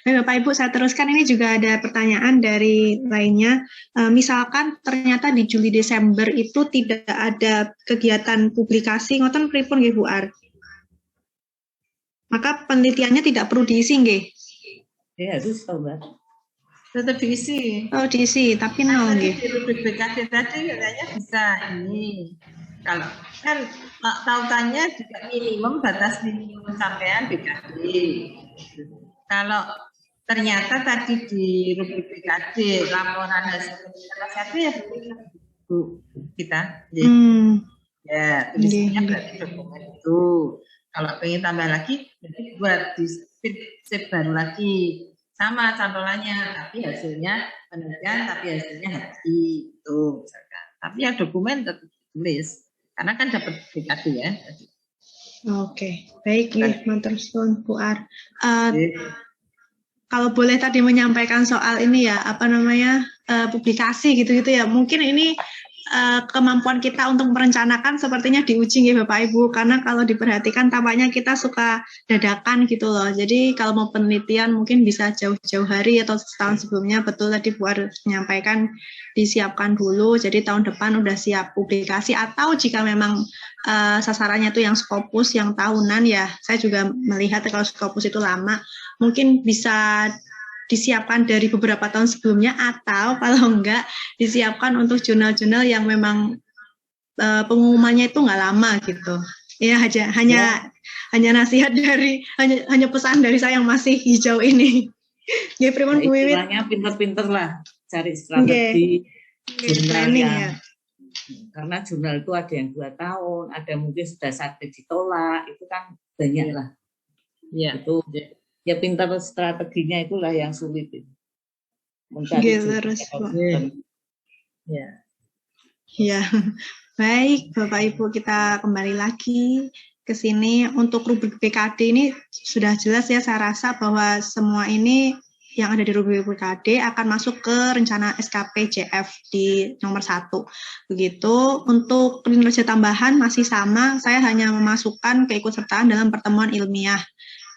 Bapak Ibu saya teruskan, ini juga ada pertanyaan dari lainnya. Misalkan ternyata di Juli Desember itu tidak ada kegiatan publikasi, ngoten pripun nggih Bu Ar? Maka penelitiannya tidak perlu diisi nggih?
Ya harus Mbak.
Tetap diisi.
Oh diisi, tapi nol nggih.
Di rubrik BKD tadi katanya bisa ini. Kalau kan tautannya juga minimum batas minimum pencapaian BKD. Kalau ternyata tadi di rubrik BKD laporan hasil penelitian ya Bu kita. Ya, tulisnya berarti dokumen itu. Kalau pengen tambah lagi, berarti buat di sip baru lagi. Sama cantolannya, tapi hasilnya penelitian, tapi hasilnya hati itu misalkan. Tapi ya dokumen tetap tulis. Karena kan dapat BKD ya.
Oke, baik ya, matur suwun Bu Ar. Kalau boleh tadi menyampaikan soal ini ya, publikasi gitu-gitu ya. Mungkin ini kemampuan kita untuk merencanakan sepertinya diuji ya Bapak Ibu, karena kalau diperhatikan tampaknya kita suka dadakan gitu loh. Jadi kalau mau penelitian mungkin bisa jauh-jauh hari atau setahun sebelumnya, betul tadi Bu Ar menyampaikan disiapkan dulu, jadi tahun depan udah siap publikasi. Atau jika memang sasarannya itu yang Scopus yang tahunan ya, saya juga melihat kalau Scopus itu lama, mungkin bisa disiapkan dari beberapa tahun sebelumnya, atau kalau enggak disiapkan untuk jurnal-jurnal yang memang pengumumannya itu enggak lama gitu. Ya hanya nasihat dari hanya pesan dari saya yang masih hijau ini. Ya Priman Bu Wiwit.
Pinter-pinter lah cari strategi jurnal yang karena jurnal itu ada yang 2 tahun, ada mungkin sudah sakit ditolak, itu kan banyak lah. Ya. Itu ya pintar strateginya itulah yang sulit. Mencari
ya. Ya, baik Bapak Ibu, kita kembali lagi ke sini. Untuk rubrik BKD ini sudah jelas ya, saya rasa bahwa semua ini yang ada di rubrik BKD akan masuk ke rencana SKP JF di nomor 1. Begitu. Untuk kinerja tambahan masih sama, saya hanya memasukkan keikutsertaan dalam pertemuan ilmiah.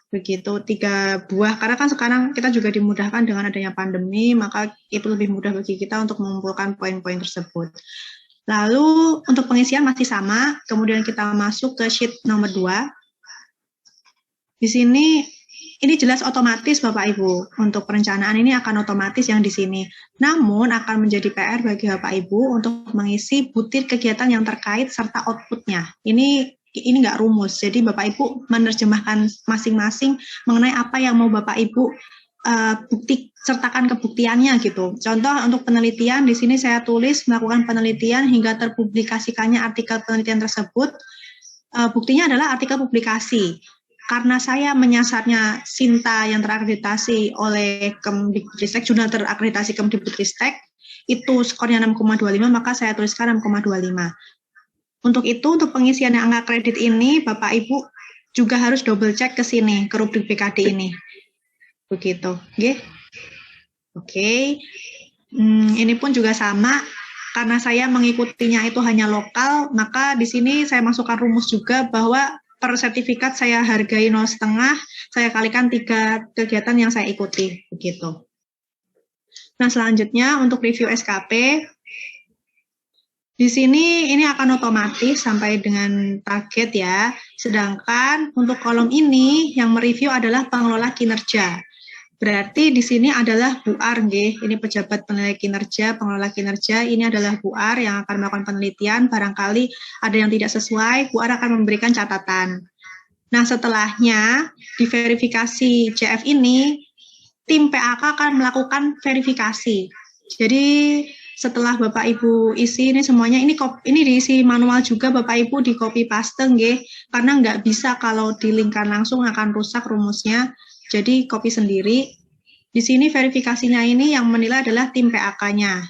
Begitu, 3 buah, karena kan sekarang kita juga dimudahkan dengan adanya pandemi, maka itu lebih mudah bagi kita untuk mengumpulkan poin-poin tersebut. Lalu untuk pengisian masih sama, kemudian kita masuk ke sheet nomor 2. Di sini ini jelas otomatis Bapak Ibu, untuk perencanaan ini akan otomatis yang di sini. Namun akan menjadi PR bagi Bapak Ibu untuk mengisi butir kegiatan yang terkait serta outputnya. Ini nggak rumus, jadi Bapak Ibu menerjemahkan masing-masing mengenai apa yang mau Bapak Ibu sertakan kebuktiannya gitu. Contoh untuk penelitian, di sini saya tulis melakukan penelitian hingga terpublikasikannya artikel penelitian tersebut. Buktinya adalah artikel publikasi. Karena saya menyasarnya Sinta yang terakreditasi oleh Kemdikbudristek, jurnal terakreditasi Kemdikbudristek, itu skornya 6,25, maka saya tuliskan 6,25. Untuk itu, untuk pengisian yang angka kredit ini, Bapak Ibu juga harus double check ke sini, ke rubrik BKD ini. Begitu. Oke. Ini pun juga sama, karena saya mengikutinya itu hanya lokal, maka di sini saya masukkan rumus juga bahwa per sertifikat saya hargai 0,5, saya kalikan 3 kegiatan yang saya ikuti. Begitu. Nah, selanjutnya untuk review SKP, di sini ini akan otomatis sampai dengan target ya. Sedangkan untuk kolom ini yang mereview adalah pengelola kinerja. Berarti di sini adalah Bu Ar, ini pejabat penilai kinerja, pengelola kinerja, ini adalah Bu Ar yang akan melakukan penelitian. Barangkali ada yang tidak sesuai, Bu Ar akan memberikan catatan. Nah, setelahnya di verifikasi JF ini, tim PAK akan melakukan verifikasi. Jadi setelah Bapak Ibu isi ini semuanya, ini diisi manual juga Bapak Ibu, di copy paste karena nggak bisa kalau di-linkkan langsung akan rusak rumusnya, jadi copy sendiri. Di sini verifikasinya ini yang menilai adalah tim PAK-nya.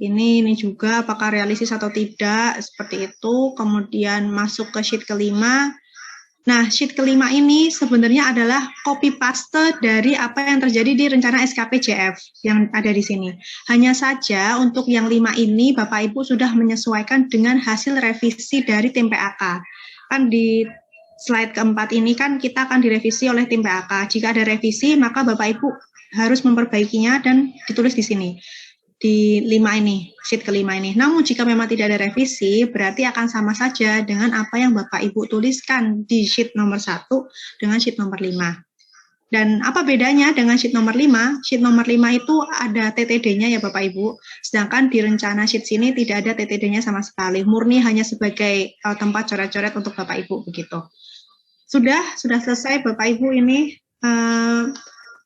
Ini juga apakah realistis atau tidak, seperti itu. Kemudian masuk ke sheet kelima. Nah, sheet kelima ini sebenarnya adalah copy paste dari apa yang terjadi di rencana SKP JF yang ada di sini. Hanya saja untuk yang 5 ini Bapak Ibu sudah menyesuaikan dengan hasil revisi dari tim PAK. Kan di slide keempat ini kan kita akan direvisi oleh tim PAK. Jika ada revisi, maka Bapak Ibu harus memperbaikinya dan ditulis di sini. Di 5 ini, sheet kelima ini. Namun jika memang tidak ada revisi, berarti akan sama saja dengan apa yang Bapak Ibu tuliskan di sheet nomor 1 dengan sheet nomor 5. Dan apa bedanya dengan sheet nomor 5? Sheet nomor 5 itu ada TTD-nya ya Bapak Ibu, sedangkan di rencana sheet sini tidak ada TTD-nya sama sekali, murni hanya sebagai tempat coret-coret untuk Bapak Ibu begitu. Sudah selesai Bapak Ibu ini,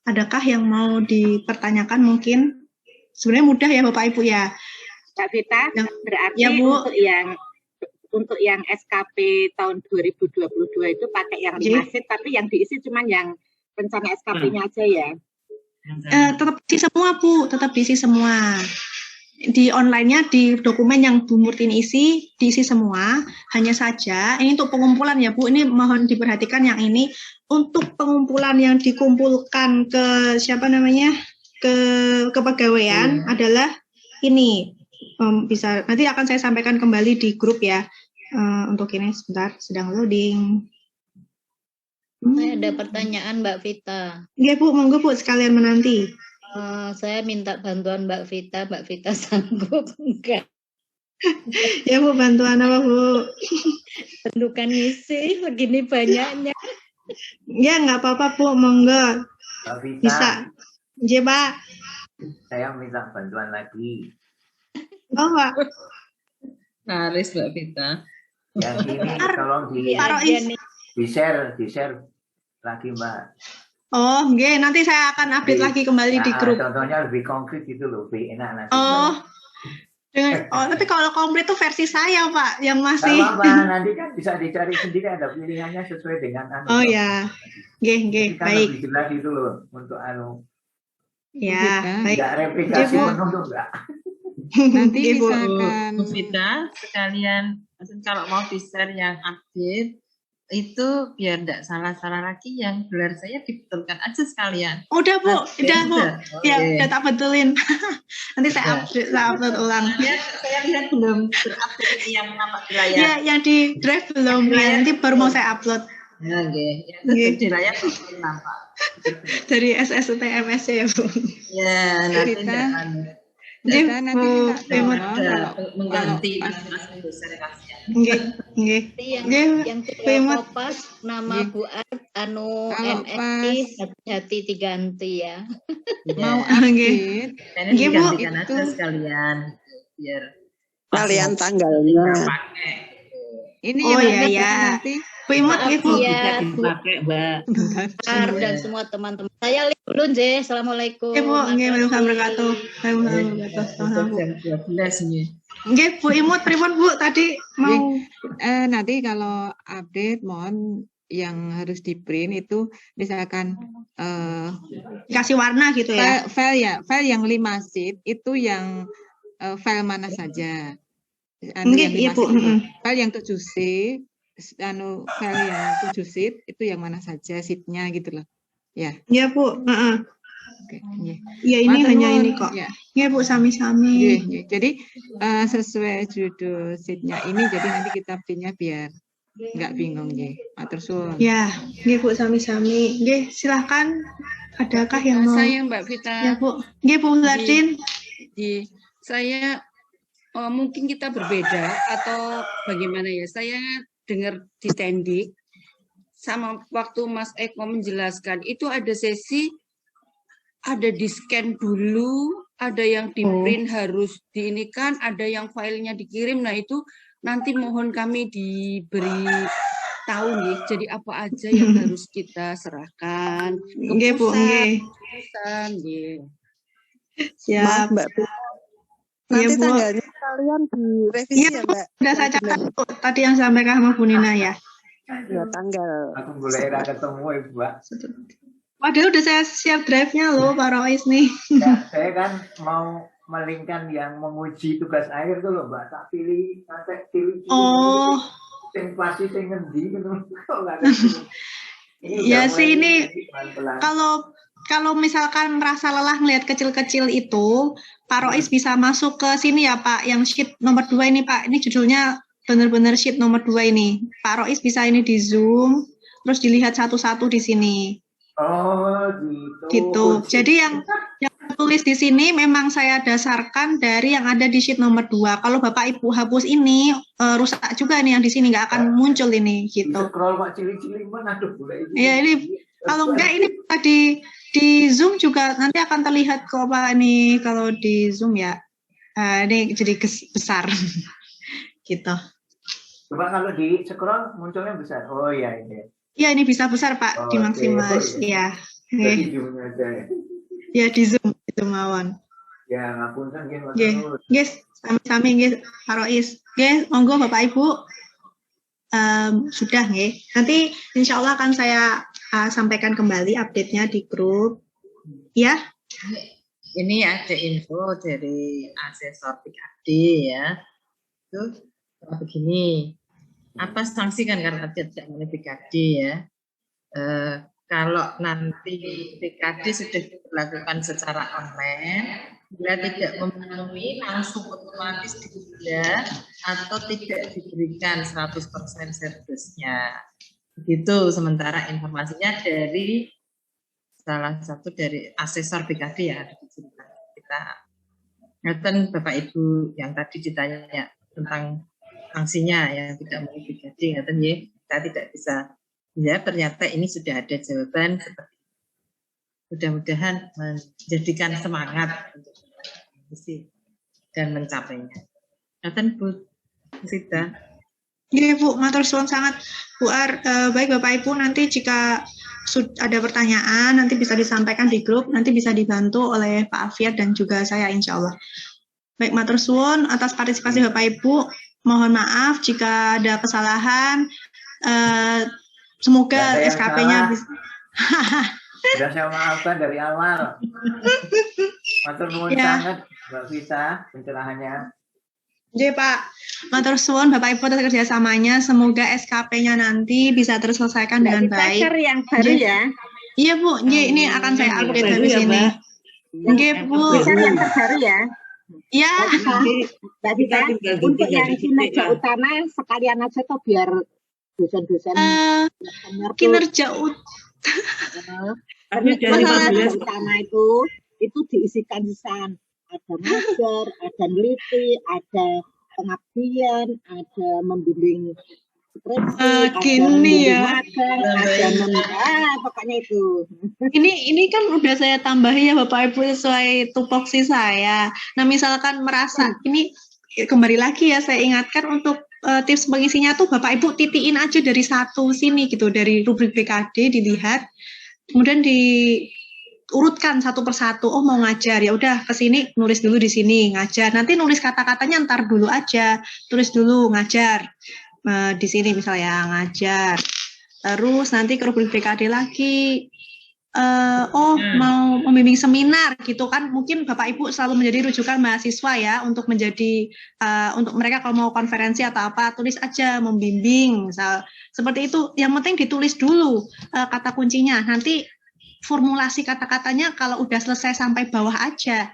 adakah yang mau dipertanyakan mungkin? Sebenarnya mudah ya Bapak Ibu ya.
Mbak Vita, berarti
ya, Bu.
untuk yang SKP tahun 2022 itu pakai yang 5 sheet, tapi yang diisi cuma yang rencana SKP-nya aja ya?
Tetap diisi semua Bu, tetap diisi semua. Di online-nya, di dokumen yang Bu Murtin isi, diisi semua. Hanya saja, ini untuk pengumpulan ya Bu, ini mohon diperhatikan yang ini. Untuk pengumpulan yang dikumpulkan ke siapa namanya? Ke kepegawaian adalah ini, bisa nanti akan saya sampaikan kembali di grup ya. Untuk ini sebentar, sedang loading.
Saya ada pertanyaan Mbak Vita.
Iya Bu, monggo Bu sekalian menanti.
Saya minta bantuan Mbak Vita sanggup enggak?
Ya Bu, bantuan apa Bu?
Bentukan ngisi begini banyaknya.
Ya nggak apa-apa Bu, monggo. Bisa. Iya Pak.
Saya minta bantuan lagi.
Oh Pak.
Naris Mbak Vita.
Yang ini tolong di share lagi Mbak.
Oh, nggih, nanti saya akan update lagi kembali di grup.
Contohnya lebih konkret gitu loh, lebih enak nanti.
Oh, Tapi kalau komplit itu versi saya, Pak, yang masih.
Nanti kan bisa dicari sendiri, ada pilihannya sesuai dengan
Oh ya, baik.
Lebih jelas itu loh untuk
Ya, baik.
Enggak replikasi penuh tuh enggak.
Nanti misalkan Vita sekalian, kalau mau di-share yang update itu biar enggak salah-salah lagi, yang gelar saya dibetulkan aja sekalian.
Udah Bu, ya udah tak betulin. Nanti saya upload ulang.
Ya, saya lihat belum terupdate yang nama di layar.
Ya, yang di drive belum ya, nanti baru mau saya upload.
Ya, itu di layar belum nampak.
Dari SSTMS ya Bu.
Ya, nanti
nanti
mengganti masing-masing dosen
yang tidak pas nama Bu MSI hati diganti ya.
Mau update digantikan aja sekalian biar
kalian tanggalnya.
Ini
ya nanti Bu Imut
ya dipakai Mbak dan semua teman-teman. Saya dulu Nje. Assalamualaikum.
Bu, nggih wabarakatuh. Nggih Bu Imut pripun Bu tadi mau
nanti kalau update mohon yang harus di print itu misalkan
kasih warna gitu ya.
File yang 5 sheet itu yang file mana saja. File yang 7 sheet file yang 7 sheet itu yang mana saja sheetnya gitu loh. Ya.
Ya Bu.
Oke.
Ya ini hanya ini kok. Ya Bu sami-sami.
Jadi sesuai judul sheetnya ini, jadi nanti kita printnya biar nggak bingung ya. Matur suwun.
Ya, nggih Bu sami-sami. Nggih, silakan. Adakah yang mau?
Saya Mbak Vita.
Ya Bu. Nggih Bu Lardin.
Saya mungkin kita berbeda atau bagaimana ya? Saya dengar di Tendik sama waktu Mas Eko menjelaskan itu ada sesi ada di scan dulu, ada yang di print harus diinikan, ada yang filenya dikirim. Nah itu nanti mohon kami diberi tahu nih, jadi apa aja yang harus kita serahkan ke pusat.
Siap
Mbak. Nanti tanggalnya kalian direvisi ya Mbak.
Sudah saya catat tadi yang sampaikan sama Bu Nina ya.
Ya tanggal.
Aku boleh ketemu Ibu Mbak.
Waduh udah saya siap drive-nya loh Pak Rois nih.
Ya, saya kan mau melingkan yang menguji tugas akhir tuh loh Mbak. Tak pilih sampai pilih. Yang pasti saya ngendi gitu.
Ya sih ini kalau misalkan merasa lelah ngelihat kecil-kecil itu, Pak Rois bisa masuk ke sini ya Pak, yang sheet nomor 2 ini Pak. Ini judulnya benar-benar sheet nomor 2 ini. Pak Rois bisa ini di zoom, terus dilihat satu-satu di sini.
Oh
gitu. Jadi yang tulis di sini memang saya dasarkan dari yang ada di sheet nomor 2. Kalau Bapak Ibu hapus ini rusak juga nih yang di sini, nggak akan muncul ini gitu.
Scroll Pak cilik-cilik mana aduh boleh.
Ya ini kalau enggak ini tadi di Zoom juga nanti akan terlihat kok Pak ini kalau di Zoom ya. Ini jadi besar gitu.
Coba kalau di scroll munculnya besar. Oh iya ini.
Ya ini bisa besar Pak, di maksimal. Ya. Ya di Zoom itu mawon.
Ya ngapunten nggih.
Nggih, sami-sami nggih Pak Rois. Nggih, monggo Bapak Ibu. Sudah nggih. Nanti insya Allah akan saya sampaikan kembali update-nya di grup. Ya.
Ini ada info dari asesor PKD ya. Itu begini. Apa sanksi kan karena tidak memenuhi PKD ya. Kalau nanti PKD sudah dilakukan secara online, bila tidak memenuhi langsung otomatis ditunda atau tidak diberikan 100% servicenya. Begitu sementara informasinya dari salah satu dari asesor PKD yang ada di sini. Kita ngeten Bapak Ibu yang tadi ditanya tentang sanksinya yang tidak memenuhi PKD, ngeten ya, kita tidak bisa. Ya, ternyata ini sudah ada jawaban seperti itu. Mudah-mudahan menjadikan semangat untuk mengisi dan mencapainya. Ngeten Bu Sita.
Iya Bu, matur suwun sangat Bu Ar. Baik Bapak Ibu, nanti jika ada pertanyaan nanti bisa disampaikan di grup, nanti bisa dibantu oleh Pak Afiat dan juga saya insya Allah. Baik, matur suwun atas partisipasi Bapak Ibu. Mohon maaf jika ada kesalahan. Semoga SKP-nya bisa.
Sudah saya maafkan dari awal. Matur nuwun sangat Mbak Vita pencerahannya.
Jadi Pak, matur suwun Bapak Ibu atas kerjasamanya. Semoga SKP-nya nanti bisa terselesaikan dengan baik.
Yang baru ya.
Iya Bu, ini akan saya update dari sini. Oke Bu.
Yang terbaru ya.
Ya.
Mbak Vita, untuk yang kinerja utama sekalian aja tuh biar dosen-dosen.
Kinerja
utama itu diisikan lisan. Ada ngajar, ada neliti, ada pengabdian, ada membimbing skripsi,
gini ya.
Pokoknya itu.
Ini kan udah saya tambahin ya Bapak Ibu sesuai tupoksi saya. Nah misalkan merasa ini kembali lagi ya saya ingatkan untuk tips pengisinya tuh Bapak Ibu titiin aja dari satu sini gitu, dari rubrik BKD dilihat, kemudian diurutkan satu persatu. Oh mau ngajar ya udah ke sini nulis dulu di sini ngajar. Nanti nulis kata-katanya ntar dulu aja, tulis dulu ngajar. Di sini misalnya ngajar, terus nanti ke rubrik BKD lagi, mau membimbing seminar gitu kan, mungkin Bapak Ibu selalu menjadi rujukan mahasiswa ya untuk menjadi untuk mereka kalau mau konferensi atau apa, tulis aja membimbing misal seperti itu. Yang penting ditulis dulu kata kuncinya, nanti formulasi kata-katanya kalau udah selesai sampai bawah aja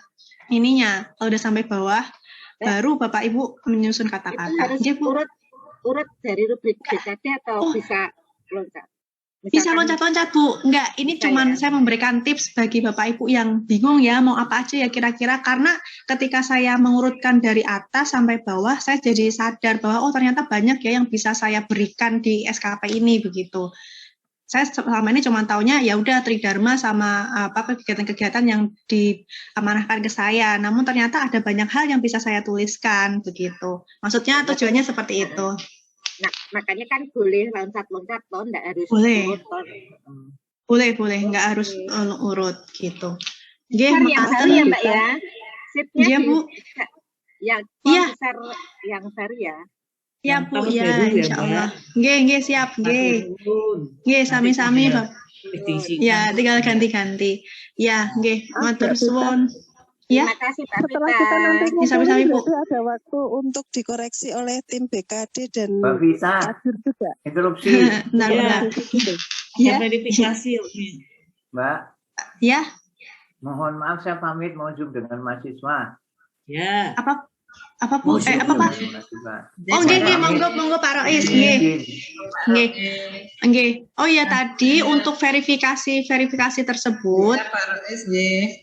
ininya, kalau udah sampai bawah baru Bapak Ibu menyusun kata-kata.
Harus urut dari rubrik BKD atau bisa loncat?
Bisa loncat-loncat Bu. Enggak, ini cuman saya memberikan tips bagi Bapak Ibu yang bingung ya mau apa aja ya kira-kira, karena ketika saya mengurutkan dari atas sampai bawah saya jadi sadar bahwa oh ternyata banyak ya yang bisa saya berikan di SKP ini begitu. Saya selama ini cuma taunya ya udah Tridharma sama apa kegiatan-kegiatan yang diamanahkan ke saya. Namun ternyata ada banyak hal yang bisa saya tuliskan begitu. Maksudnya tujuannya seperti itu.
Nah, makanya kan boleh loncat-loncat toh, enggak harus
boleh. Boleh, enggak harus urut gitu. Yang
baru ya Mbak ya. Sipnya
iya Bu.
Yang konser yang baru ya.
Ya Bu, ya insyaallah. Nggih, siap, nggih. Nggih, sami-sami, Pak. Ya, tinggal ganti-ganti. Ya, nggih, matur suwun. Ya.
Terima kasih Pak
Setelah kita nanti
sami-sami Bu.
Ada waktu untuk dikoreksi oleh tim BKD dan
Mbak Vita.
juga.
Interupsi.
Benar.
Ya, verifikasi.
Mbak.
Ya.
Mohon maaf saya pamit mau Zoom dengan mahasiswa.
Ya.
Apa Bu? Apa Pak? Oh nggih, monggo Pak Rois, nggih. Oh ya tadi untuk verifikasi tersebut.
Pak Rois nggih.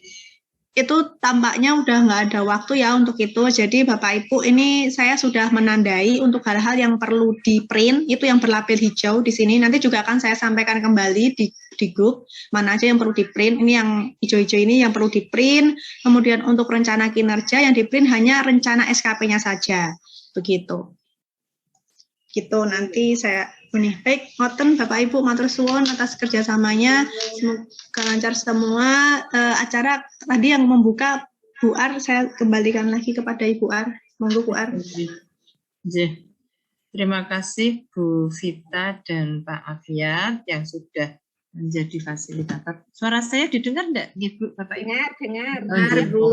Itu tampaknya udah nggak ada waktu ya untuk itu. Jadi Bapak Ibu ini saya sudah menandai untuk hal-hal yang perlu di print, itu yang berlabel hijau di sini. Nanti juga akan saya sampaikan kembali di grup mana aja yang perlu di print. Ini yang hijau-hijau ini yang perlu di print. Kemudian untuk rencana kinerja yang di print hanya rencana SKP-nya saja. Begitu. Gitu nanti saya baik, ngoten Bapak Ibu matur suwun atas kerjasamanya, semoga lancar semua. Acara tadi yang membuka Bu Ar, saya kembalikan lagi kepada Ibu Ar. Monggo Bu Ar.
Terima kasih Bu Vita dan Pak Afiat yang sudah menjadi fasilitator. Suara saya didengar enggak, Bu Bapak Ibu?
Dengar Bu.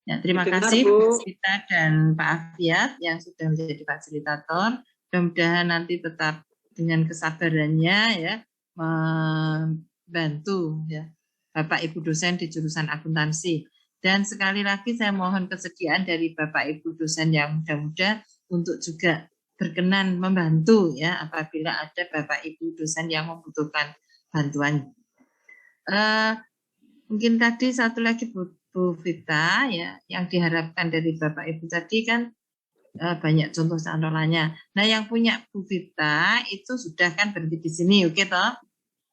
Ya, terima kasih Bu Vita dan Pak Afiat yang sudah menjadi fasilitator. Mudah-mudahan nanti tetap dengan kesabarannya ya membantu ya Bapak Ibu dosen di jurusan akuntansi. Dan sekali lagi saya mohon kesediaan dari Bapak Ibu dosen yang muda-muda untuk juga berkenan membantu ya apabila ada Bapak Ibu dosen yang membutuhkan bantuan. Mungkin tadi satu lagi Bu Vita ya yang diharapkan dari Bapak Ibu tadi kan banyak contoh contohnya. Nah, yang punya Bu Vita itu sudah kan berhenti di sini, oke toh?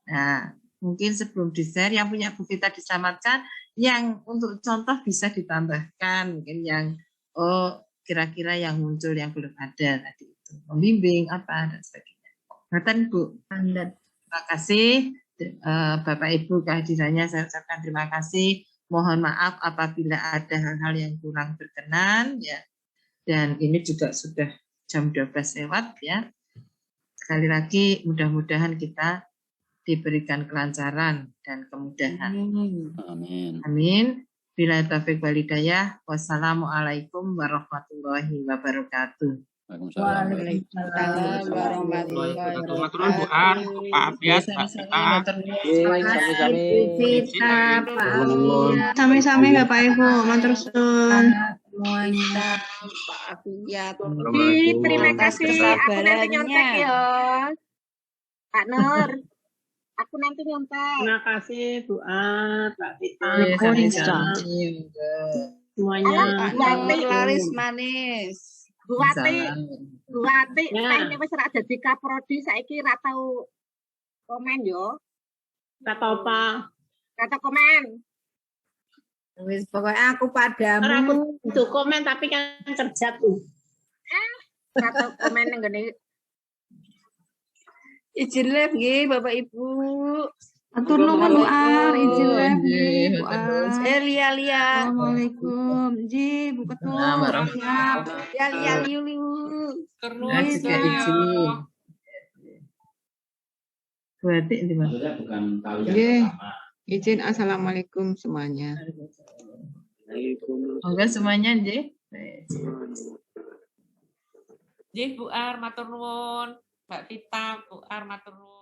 Nah, mungkin sebelum di-share yang punya Bu Vita diselamatkan, yang untuk contoh bisa ditambahkan, mungkin yang kira-kira yang muncul yang belum ada tadi itu, membimbing apa dan sebagainya. Bahkan Bu, terima kasih Bapak Ibu kehadirannya, saya ucapkan terima kasih. Mohon maaf apabila ada hal-hal yang kurang berkenan ya. Dan ini juga sudah jam 12 lewat ya. Sekali lagi mudah-mudahan kita diberikan kelancaran dan kemudahan.
Amin.
Amin. Bila taufiq wal hidayah. Wassalamualaikum warahmatullahi wabarakatuh.
Waalaikumsalam warahmatullahi wabarakatuh.
Maaf ya,
Sami-sami Bapak Ibu, matur suwun.
Terima kasih. Aku nanti nyontek ya, Pak Nur. Aku nanti nyontek.
Terima kasih Bu At, Pak Tita.
Semuanya. Laris manis.
Bu Wati, saya ini wis ra dadi kaprodi saiki ra tau komen yo.
Ra tau apa?
Ra tau komen.
Wis pokoknya aku padamu.
Ora aku itu komen tapi kan kerja tuh.
Ra tau komen nang ngene.
Izin live nggih Bapak Ibu.
Atur nuwun Bu Ar, izin live nggih Bu Ar.
Lia.
Assalamualaikum. Ji, Bu Ketua.
Lia Liu.
Terus juga izin. Berarti ini
bukan tahu yang
pertama. Izin assalamualaikum semuanya.
Oke semuanya Ji.
Ji Bu Ar matur nuwun. Mbak Tita, Bu Ar matur nuwun.